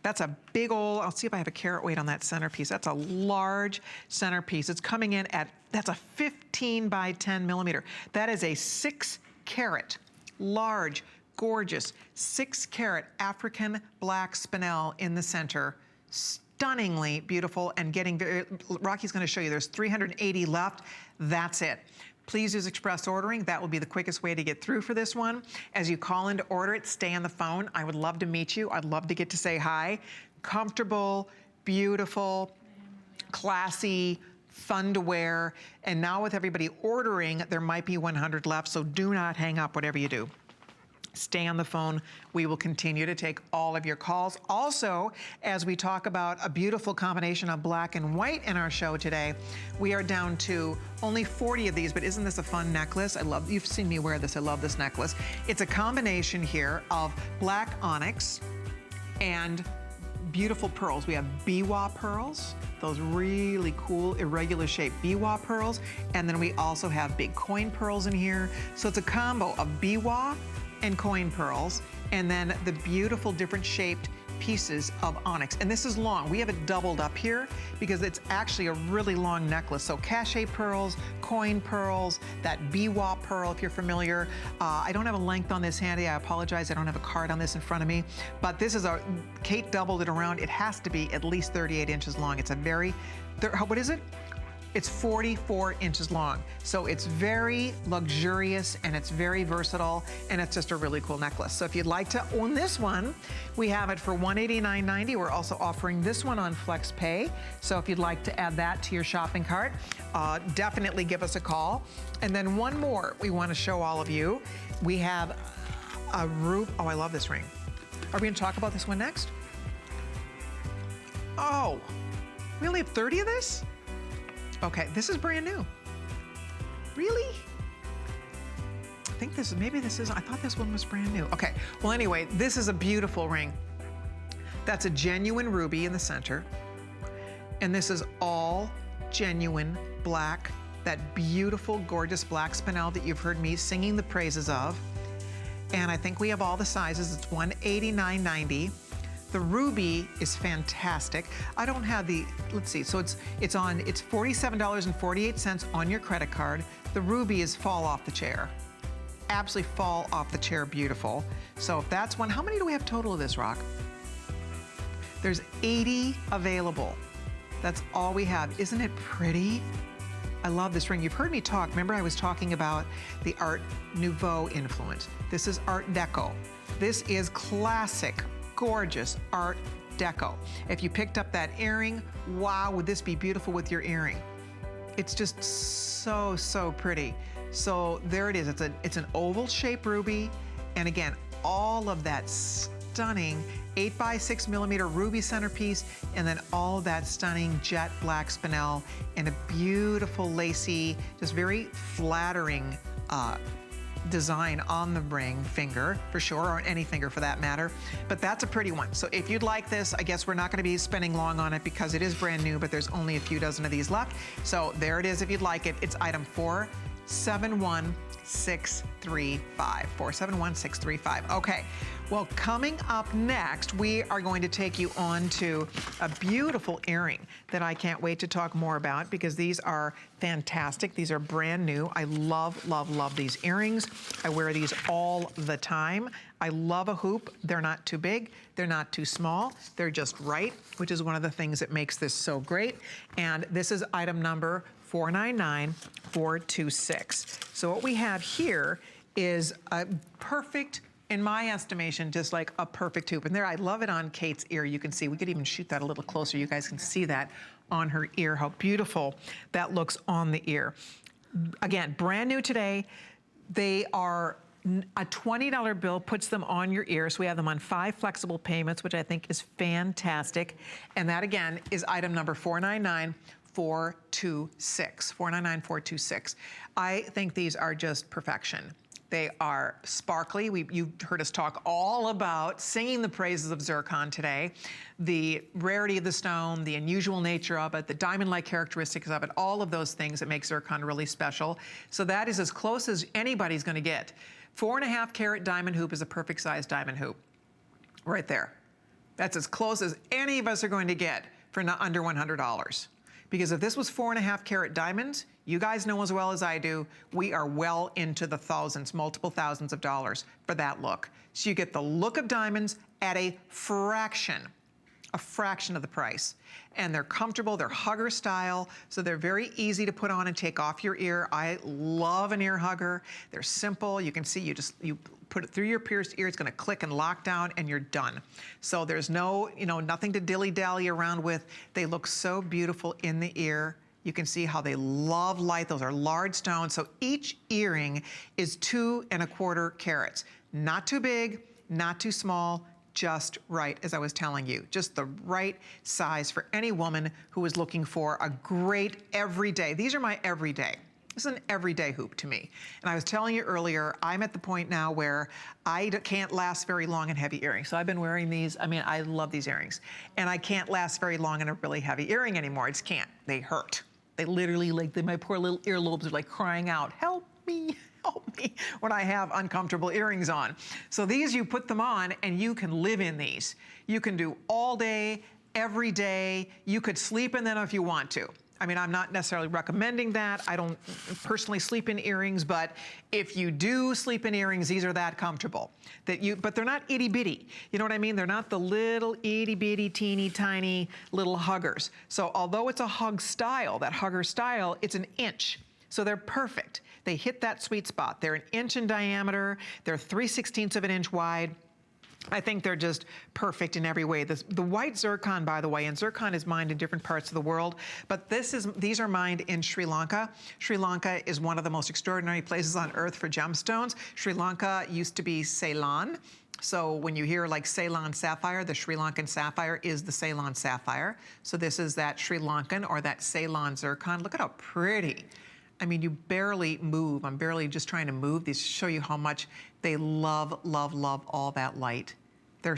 That's a big old, I'll see if I have a carat weight on that centerpiece. That's a large centerpiece. It's coming in at, that's a 15 by 10 millimeter. That is a 6 carat, large, gorgeous, 6 carat African black spinel in the center. Stunningly beautiful and getting very, Rocky's gonna show you, there's 380 left. That's it. Please use express ordering. That will be the quickest way to get through for this one. As you call in to order it, stay on the phone. I would love to meet you. I'd love to get to say hi. Comfortable, beautiful, classy, fun to wear. And now with everybody ordering, there might be 100 left, so do not hang up whatever you do. Stay on the phone. We will continue to take all of your calls. Also, as we talk about a beautiful combination of black and white in our show today, we are down to only 40 of these, but isn't this a fun necklace? You've seen me wear this. I love this necklace. It's a combination here of black onyx and beautiful pearls. We have biwa pearls, those really cool irregular shaped biwa pearls. And then we also have big coin pearls in here. So it's a combo of biwa and coin pearls, and then the beautiful different shaped pieces of onyx. And this is long. We have it doubled up here because it's actually a really long necklace. So cachet pearls, coin pearls, that biwa pearl, if you're familiar. I don't have a length on this handy. I apologize. I don't have a card on this in front of me. But this is Kate doubled it around. It has to be at least 38 inches long. It's a what is it? It's 44 inches long. So it's very luxurious and it's very versatile, and it's just a really cool necklace. So if you'd like to own this one, we have it for $189.90. We're also offering this one on FlexPay. So if you'd like to add that to your shopping cart, definitely give us a call. And then one more we want to show all of you. We have a Ruby. Oh, I love this ring. Are we going to talk about this one next? Oh, we only have 30 of this? Okay, this is brand new. Really? I think maybe this is, I thought this one was brand new. Okay, well anyway, this is a beautiful ring. That's a genuine ruby in the center. And this is all genuine black, that beautiful, gorgeous black spinel that you've heard me singing the praises of. And I think we have all the sizes. It's $189.90. The ruby is fantastic. I don't have the, let's see, so it's $47.48 on your credit card. The ruby is fall off the chair. Absolutely fall off the chair, beautiful. So if that's one, how many do we have total of this, Rock? There's 80 available. That's all we have. Isn't it pretty? I love this ring. You've heard me talk. Remember I was talking about the Art Nouveau influence. This is Art Deco. This is classic, gorgeous Art Deco. If you picked up that earring, wow, would this be beautiful with your earring? It's just so, so pretty. So there it is. It's an oval shaped ruby. And again, all of that stunning 8x6mm ruby centerpiece, and then all that stunning jet black spinel and a beautiful lacy, just very flattering design on the ring finger, for sure, or any finger for that matter. But that's a pretty one. So if you'd like this, I guess we're not going to be spending long on it because it is brand new, but there's only a few dozen of these left. So there it is if you'd like it. It's item 471635. 471635. Okay. Well, coming up next, we are going to take you on to a beautiful earring that I can't wait to talk more about because these are fantastic. These are brand new. I love, love, love these earrings. I wear these all the time. I love a hoop. They're not too big. They're not too small. They're just right, which is one of the things that makes this so great. And this is item number 499426. So what we have here is a perfect, in my estimation, just like a perfect hoop. And there, I love it on Kate's ear. You can see, we could even shoot that a little closer. You guys can see that on her ear, how beautiful that looks on the ear. Again, brand new today. They are, a $20 bill puts them on your ear. So we have them on 5 flexible payments, which I think is fantastic. And that again is item number 499426. 499426. I think these are just perfection. They are sparkly. You've heard us talk all about singing the praises of zircon today. The rarity of the stone, the unusual nature of it, the diamond-like characteristics of it, all of those things that make zircon really special. So that is as close as anybody's gonna get. 4.5 carat diamond hoop is a perfect size diamond hoop. Right there. That's as close as any of us are going to get for not under $100. Because if this was 4.5 carat diamonds, you guys know as well as I do, we are well into the thousands, multiple thousands of dollars for that look. So you get the look of diamonds at a fraction of the price. And they're comfortable, they're hugger style, so they're very easy to put on and take off your ear. I love an ear hugger. They're simple. You can see you put it through your pierced ear, it's gonna click and lock down and you're done. So there's no, nothing to dilly-dally around with. They look so beautiful in the ear. You can see how they love light. Those are large stones. So each earring is 2¼ carats. Not too big, not too small, just right, as I was telling you. Just the right size for any woman who is looking for a great everyday. These are my everyday. This is an everyday hoop to me. And I was telling you earlier, I'm at the point now where I can't last very long in heavy earrings. So I've been wearing these. I mean, I love these earrings. And I can't last very long in a really heavy earring anymore. I just can't. They hurt. They literally, my poor little earlobes are like crying out, help me, when I have uncomfortable earrings on. So these, you put them on and you can live in these. You can do all day, every day. You could sleep in them if you want to. I mean, I'm not necessarily recommending that. I don't personally sleep in earrings, but if you do sleep in earrings, these are that comfortable. But they're not itty bitty. You know what I mean? They're not the little itty bitty, teeny tiny little huggers. So although it's a hug style, that hugger style, it's an inch. So they're perfect. They hit that sweet spot. They're 1 inch in diameter. They're 3/16 of an inch wide. I think they're just perfect in every way. The white zircon, by the way, and zircon is mined in different parts of the world, but these are mined in Sri Lanka. Sri Lanka is one of the most extraordinary places on earth for gemstones. Sri Lanka used to be Ceylon. So when you hear like Ceylon sapphire, the Sri Lankan sapphire is the Ceylon sapphire. So this is that Sri Lankan or that Ceylon zircon. Look at how pretty. I mean, you barely move. I'm barely just trying to move these to show you how much they love, love, love all that light. They're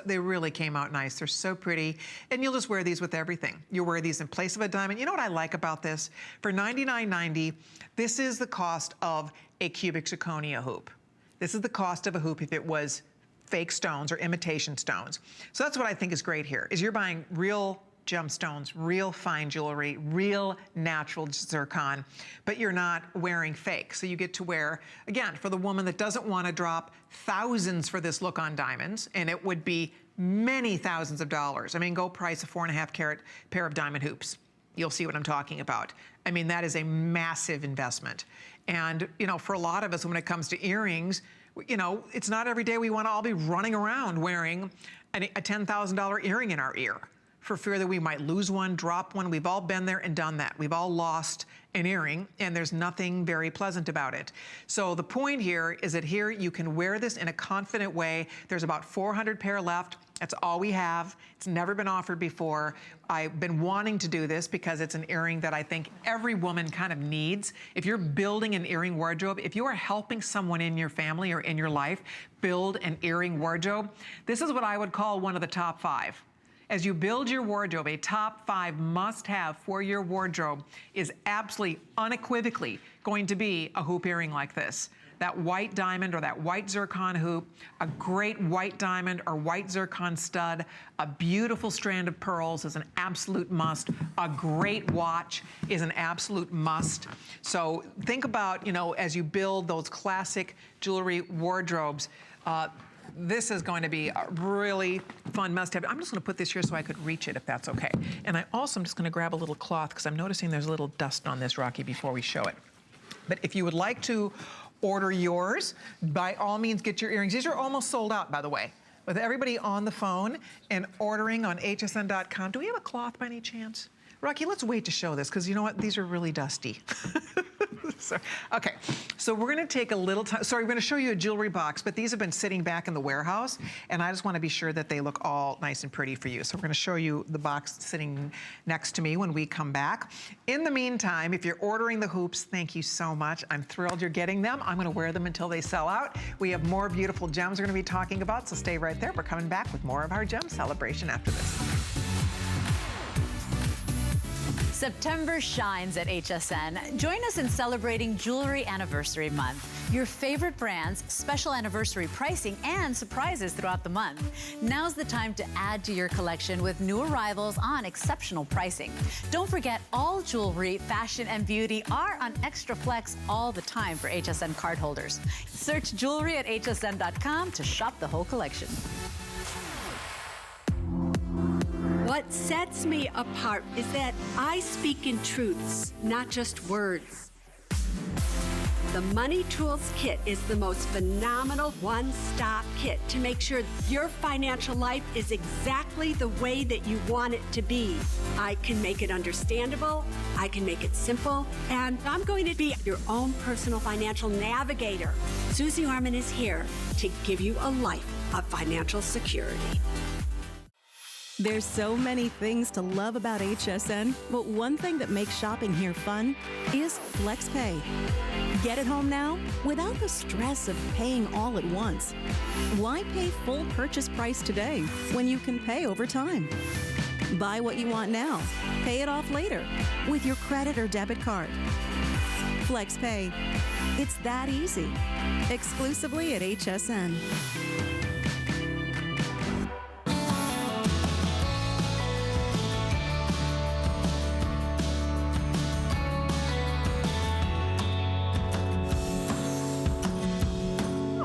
they really came out nice. They're so pretty. And you'll just wear these with everything. You wear these in place of a diamond. You know what I like about this? For $99.90, this is the cost of a cubic zirconia hoop. This is the cost of a hoop if it was fake stones or imitation stones. So that's what I think is great here, is you're buying real gemstones, real fine jewelry, real natural zircon, but you're not wearing fake. So you get to wear, again, for the woman that doesn't want to drop thousands for this look on diamonds, and it would be many thousands of dollars. I mean, go price a 4.5 carat pair of diamond hoops. You'll see what I'm talking about. I mean, that is a massive investment. And, you know, for a lot of us, when it comes to earrings, you know, it's not every day we want to all be running around wearing a $10,000 earring in our ear, for fear that we might lose one, drop one. We've all been there and done that. We've all lost an earring, and there's nothing very pleasant about it. So the point here is that here you can wear this in a confident way. There's about 400 pair left. That's all we have. It's never been offered before. I've been wanting to do this because it's an earring that I think every woman kind of needs. If you're building an earring wardrobe, if you are helping someone in your family or in your life build an earring wardrobe, this is what I would call one of the top 5. As you build your wardrobe, a top 5 must-have for your wardrobe is absolutely unequivocally going to be a hoop earring like this. That white diamond or that white zircon hoop, a great white diamond or white zircon stud, a beautiful strand of pearls is an absolute must. A great watch is an absolute must. So think about, you know, as you build those classic jewelry wardrobes, this is going to be a really fun must-have. I'm just going to put this here so I could reach it, if that's okay. And I also am just going to grab a little cloth because I'm noticing there's a little dust on this, Rocky, before we show it. But if you would like to order yours, by all means, get your earrings. These are almost sold out, by the way. With everybody on the phone and ordering on hsn.com. Do we have a cloth by any chance? Rocky, let's wait to show this because you know what? These are really dusty. Okay, so we're gonna take a little time. Sorry, we're gonna show you a jewelry box, but these have been sitting back in the warehouse, and I just wanna be sure that they look all nice and pretty for you. So we're gonna show you the box sitting next to me when we come back. In the meantime, if you're ordering the hoops, thank you so much. I'm thrilled you're getting them. I'm gonna wear them until they sell out. We have more beautiful gems we're gonna be talking about, so stay right there. We're coming back with more of our gem celebration after this. September shines at HSN. Join us in celebrating Jewelry Anniversary Month. Your favorite brands, special anniversary pricing, and surprises throughout the month. Now's the time to add to your collection with new arrivals on exceptional pricing. Don't forget, all jewelry, fashion, and beauty are on Extra Flex all the time for HSN cardholders. Search jewelry at hsn.com to shop the whole collection. What sets me apart is that I speak in truths, not just words. The Money Tools Kit is the most phenomenal one-stop kit to make sure your financial life is exactly the way that you want it to be. I can make it understandable, I can make it simple, and I'm going to be your own personal financial navigator. Susie Orman is here to give you a life of financial security. There's so many things to love about HSN, but one thing that makes shopping here fun is FlexPay. Get it home now without the stress of paying all at once. Why pay full purchase price today when you can pay over time? Buy what you want now, pay it off later with your credit or debit card. FlexPay. It's that easy. Exclusively at HSN.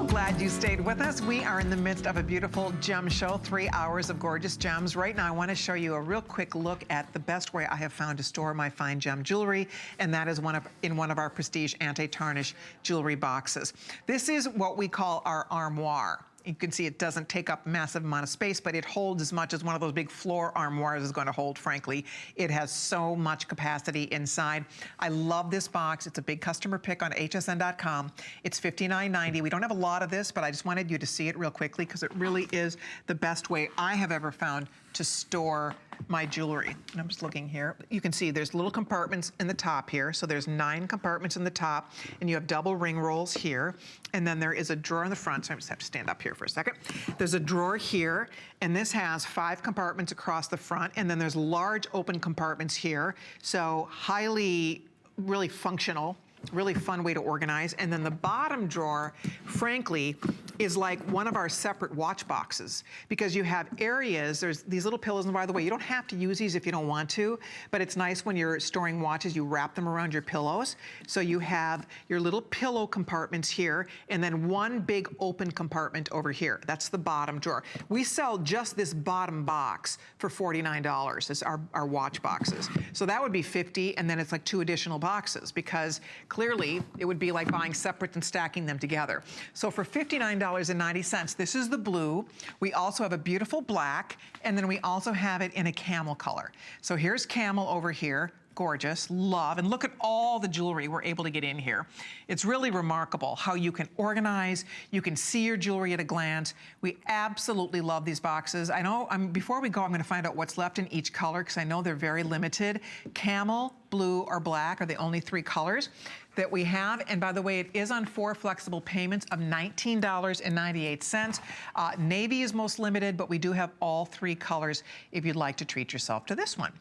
Glad you stayed with us. We are in the midst of a beautiful gem show, 3 hours of gorgeous gems. Right now, I want to show you a real quick look at the best way I have found to store my fine gem jewelry, and that is in one of our prestige anti-tarnish jewelry boxes. This is what we call our armoire. You can see it doesn't take up a massive amount of space, but it holds as much as one of those big floor armoires is going to hold, frankly. It has so much capacity inside. I love this box. It's a big customer pick on hsn.com. It's $59.90. We don't have a lot of this, but I just wanted you to see it real quickly because it really is the best way I have ever found to store my jewelry. And I'm just looking here. You can see there's little compartments in the top here. So there's 9 compartments in the top, and you have double ring rolls here. And then there is a drawer in the front, so I just have to stand up here for a second. There's a drawer here, and this has 5 compartments across the front, and then there's large open compartments here. So highly, really functional. Really fun way to organize. And then the bottom drawer, frankly, is like one of our separate watch boxes, because you have areas, there's these little pillows, and by the way, you don't have to use these if you don't want to, but it's nice when you're storing watches, you wrap them around your pillows. So you have your little pillow compartments here, and then one big open compartment over here. That's the bottom drawer. We sell just this bottom box for $49. It's our watch boxes. So that would be $50, and then it's like 2 additional boxes, because clearly it would be like buying separate and stacking them together. So for $59.90, this is the blue. We also have a beautiful black, and then we also have it in a camel color. So here's camel over here. Gorgeous, love, and look at all the jewelry we're able to get in here. It's really remarkable how you can organize, you can see your jewelry at a glance. We absolutely love these boxes. I know, before we go, I'm gonna find out what's left in each color, because I know they're very limited. Camel, blue, or black are the only 3 colors that we have. And by the way, it is on 4 flexible payments of $19.98. Navy is most limited, but we do have all 3 colors if you'd like to treat yourself to this one.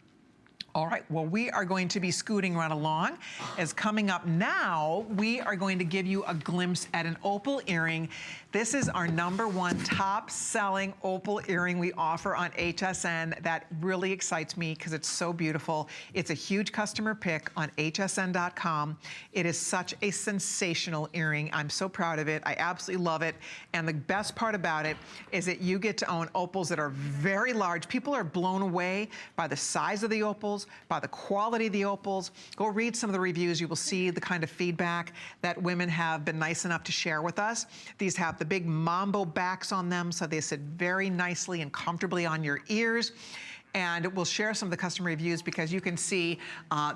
All right, well, we are going to be scooting right along. As coming up now, we are going to give you a glimpse at an opal earring. This is our #1 top-selling opal earring we offer on HSN. That really excites me because it's so beautiful. It's a huge customer pick on hsn.com. It is such a sensational earring. I'm so proud of it. I absolutely love it. And the best part about it is that you get to own opals that are very large. People are blown away by the size of the opals, by the quality of the opals. Go read some of the reviews. You will see the kind of feedback that women have been nice enough to share with us. These have the big mambo backs on them, so they sit very nicely and comfortably on your ears. And we'll share some of the customer reviews, because you can see,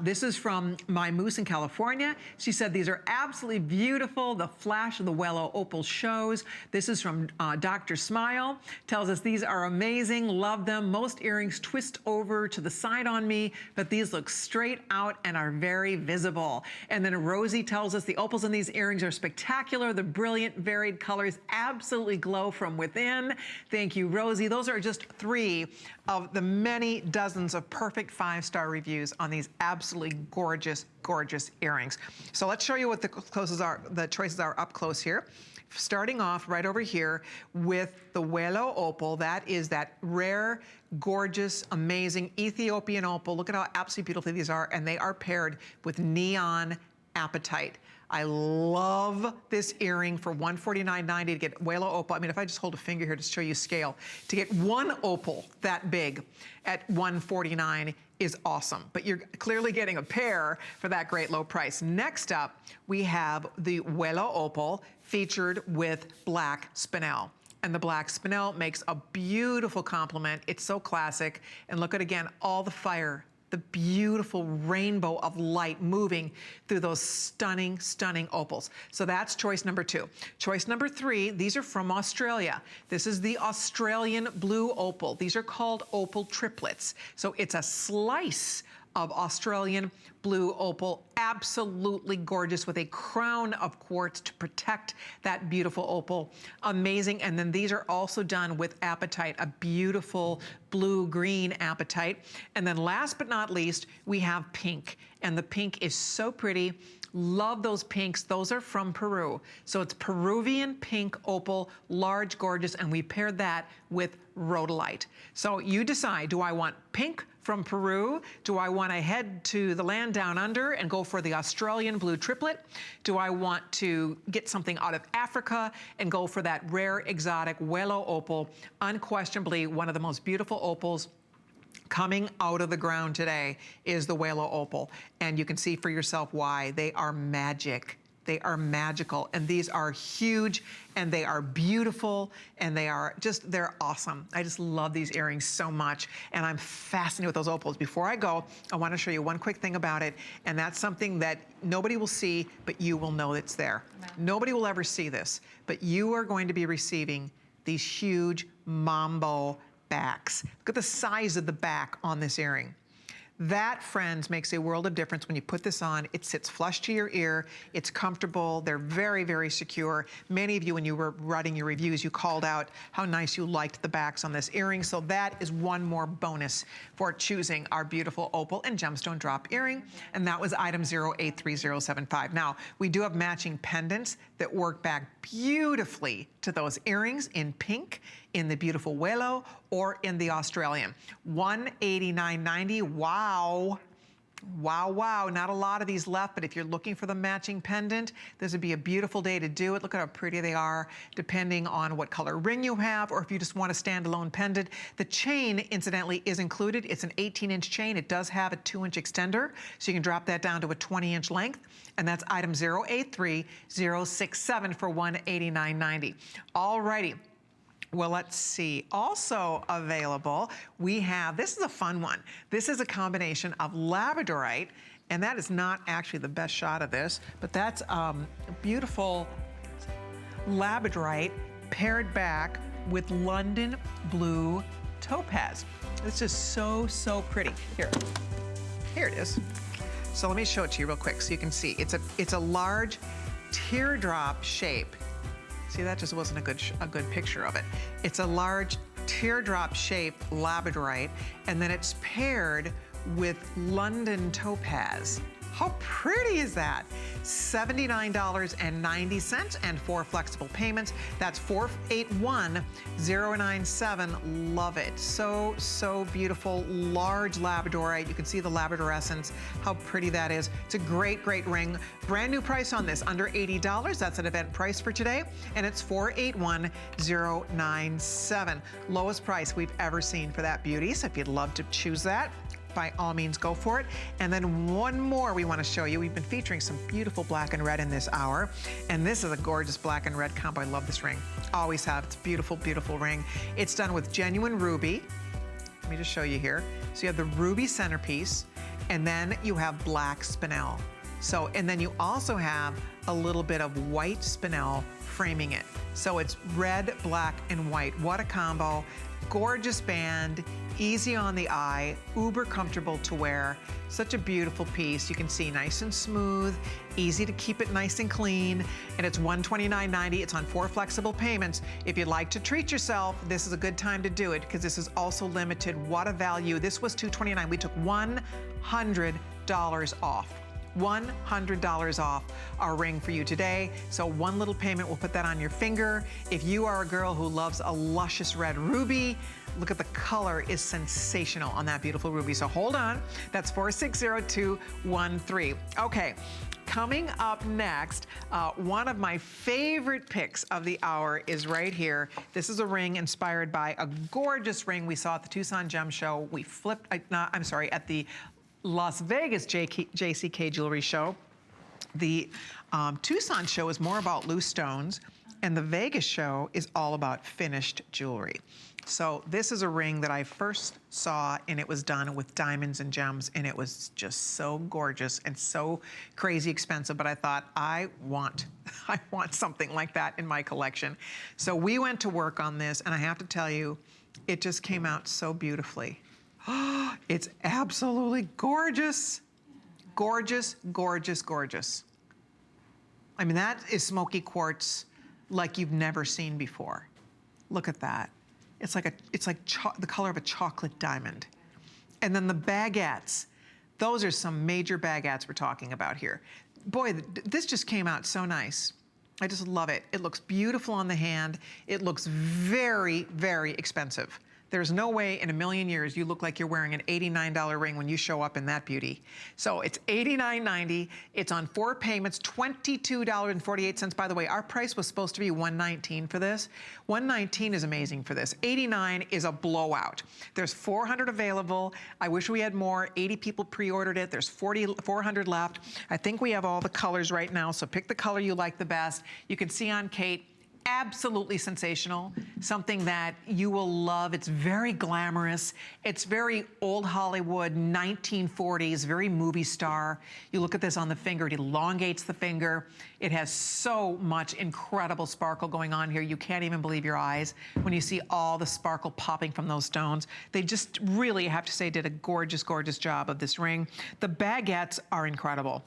this is from My Moose in California. She said, these are absolutely beautiful. The flash of the Wello opal shows. This is from Dr. Smile. Tells us, these are amazing, love them. Most earrings twist over to the side on me, but these look straight out and are very visible. And then Rosie tells us, the opals in these earrings are spectacular. The brilliant, varied colors absolutely glow from within. Thank you, Rosie. Those are just 3 of the many dozens of perfect 5-star reviews on these absolutely gorgeous, gorgeous earrings. So let's show you what the choices are up close here. Starting off right over here with the Wello opal. That is that rare, gorgeous, amazing Ethiopian opal. Look at how absolutely beautiful these are, and they are paired with neon apatite. I love this earring for $149.90 to get Wello opal. I mean, if I just hold a finger here to show you scale, to get 1 opal that big at $149 is awesome. But you're clearly getting a pair for that great low price. Next up, we have the Wello opal featured with black spinel. And the black spinel makes a beautiful complement. It's so classic. And look at, again, all the fire, the beautiful rainbow of light moving through those stunning, stunning opals. So that's choice number 2. Choice number 3, these are from Australia. This is the Australian blue opal. These are called opal triplets. So it's a slice of Australian blue opal, absolutely gorgeous, with a crown of quartz to protect that beautiful opal. Amazing. And then these are also done with apatite, a beautiful blue-green apatite. And then last but not least, we have pink. And the pink is so pretty. Love those pinks. Those are from Peru. So it's Peruvian pink opal, large, gorgeous, and we paired that with rhodolite. So you decide, do I want pink from Peru? Do I want to head to the land down under and go for the Australian blue triplet? Do I want to get something out of Africa and go for that rare, exotic Wello opal? Unquestionably, one of the most beautiful opals coming out of the ground today is the Wello opal. And you can see for yourself why. They are magic. They are magical. And these are huge, and they are beautiful, and they are just, they're awesome. I just love these earrings so much, and I'm fascinated with those opals. Before I go, I want to show you one quick thing about it, and that's something that nobody will see, but you will know it's there. Wow. Nobody will ever see this, but you are going to be receiving these huge mambo backs. Look at the size of the back on this earring. That, friends, makes a world of difference when you put this on. It sits flush to your ear. It's comfortable. They're very, very secure. Many of you, when you were writing your reviews, you called out how nice you liked the backs on this earring. So that is one more bonus for choosing our beautiful opal and gemstone drop earring. And that was item 083075. Now, we do have matching pendants that work back beautifully to those earrings in pink, in the beautiful Welo, or in the Australian. $189.90. Wow. Wow, wow. Not a lot of these left, but if you're looking for the matching pendant, this would be a beautiful day to do it. Look at how pretty they are, depending on what color ring you have, or if you just want a standalone pendant. The chain, incidentally, is included. It's an 18-inch chain. It does have a 2-inch extender, so you can drop that down to a 20-inch length, and that's item 083067 for $189.90. All righty. Well, let's see. Also available, we have, this is a fun one. This is a combination of labradorite, and that is not actually the best shot of this, but that's beautiful labradorite paired back with London blue topaz. This is so, so pretty. Here it is. So let me show it to you real quick so you can see. It's a large teardrop shape. See, that just wasn't a good picture of it. It's a large teardrop-shaped labradorite, and then it's paired with London topaz. How pretty is that? $79.90 and 4 flexible payments. That's $481,097. Love it. So, so beautiful. Large labradorite. You can see the labrador essence. How pretty that is. It's a great, great ring. Brand new price on this, under $80. That's an event price for today, and it's $481,097. Lowest price we've ever seen for that beauty. So if you'd love to choose that, by all means, go for it. And then one more we want to show you. We've been featuring some beautiful black and red in this hour. And this is a gorgeous black and red combo. I love this ring. Always have. It's a beautiful, beautiful ring. It's done with genuine ruby. Let me just show you here. So you have the ruby centerpiece, and then you have black spinel. So, and then you also have a little bit of white spinel framing it. So it's red, black, and white. What a combo. Gorgeous band, easy on the eye, uber comfortable to wear. Such a beautiful piece. You can see nice and smooth, easy to keep it nice and clean, and it's $129.90. It's on 4 flexible payments. If you'd like to treat yourself, this is a good time to do it because this is also limited. What a value. This was $229. We took $100 off. $100 off our ring for you today. So one little payment, we'll put that on your finger. If you are a girl who loves a luscious red ruby, look at the color is sensational on that beautiful ruby. So hold on, that's 460213. Okay, coming up next, one of my favorite picks of the hour is right here. This is a ring inspired by a gorgeous ring we saw at the Tucson Gem Show. We flipped, at the Las Vegas JCK Jewelry Show. The Tucson show is more about loose stones, and the Vegas show is all about finished jewelry. So this is a ring that I first saw, and it was done with diamonds and gems, and it was just so gorgeous and so crazy expensive, but I thought, I want something like that in my collection. So we went to work on this, and I have to tell you, it just came out so beautifully. It's absolutely gorgeous. Gorgeous, gorgeous, gorgeous. I mean, that is smoky quartz like you've never seen before. Look at that. It's like the color of a chocolate diamond. And then the baguettes. Those are some major baguettes we're talking about here. Boy, this just came out so nice. I just love it. It looks beautiful on the hand. It looks very, very expensive. There's no way in a million years you look like you're wearing an $89 ring when you show up in that beauty. So it's $89.90. It's on 4 payments, $22.48. By the way, our price was supposed to be $119 for this. $119 is amazing for this. $89 is a blowout. There's 400 available. I wish we had more. 80 people pre-ordered it. There's 400 left. I think we have all the colors right now, so pick the color you like the best. You can see on Kate, absolutely sensational, something that you will love. It's very glamorous. It's very old Hollywood, 1940s, very movie star. You look at this on the finger, it elongates the finger. It has so much incredible sparkle going on here. You can't even believe your eyes when you see all the sparkle popping from those stones. They just really, I have to say, did a gorgeous, gorgeous job of this ring. The baguettes are incredible.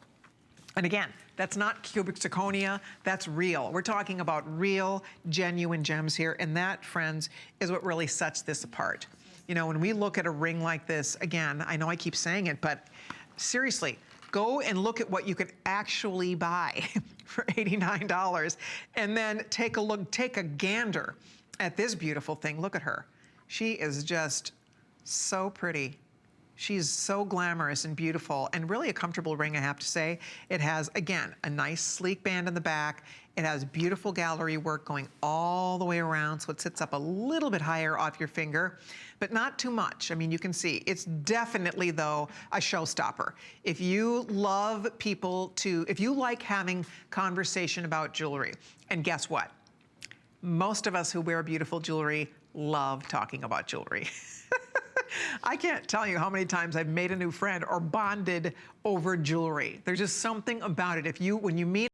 And again, that's not cubic zirconia, that's real. We're talking about real, genuine gems here, and that, friends, is what really sets this apart. You know, when we look at a ring like this, again, I know I keep saying it, but seriously, go and look at what you could actually buy for $89, and then take a look, take a gander at this beautiful thing. Look at her. She is just so pretty. She's so glamorous and beautiful, and really a comfortable ring, I have to say. It has, again, a nice sleek band in the back. It has beautiful gallery work going all the way around, so it sits up a little bit higher off your finger, but not too much. I mean, you can see it's definitely, though, a showstopper. If you love people to, if you like having conversation about jewelry, and guess what? Most of us who wear beautiful jewelry love talking about jewelry. I can't tell you how many times I've made a new friend or bonded over jewelry. There's just something about it. When you meet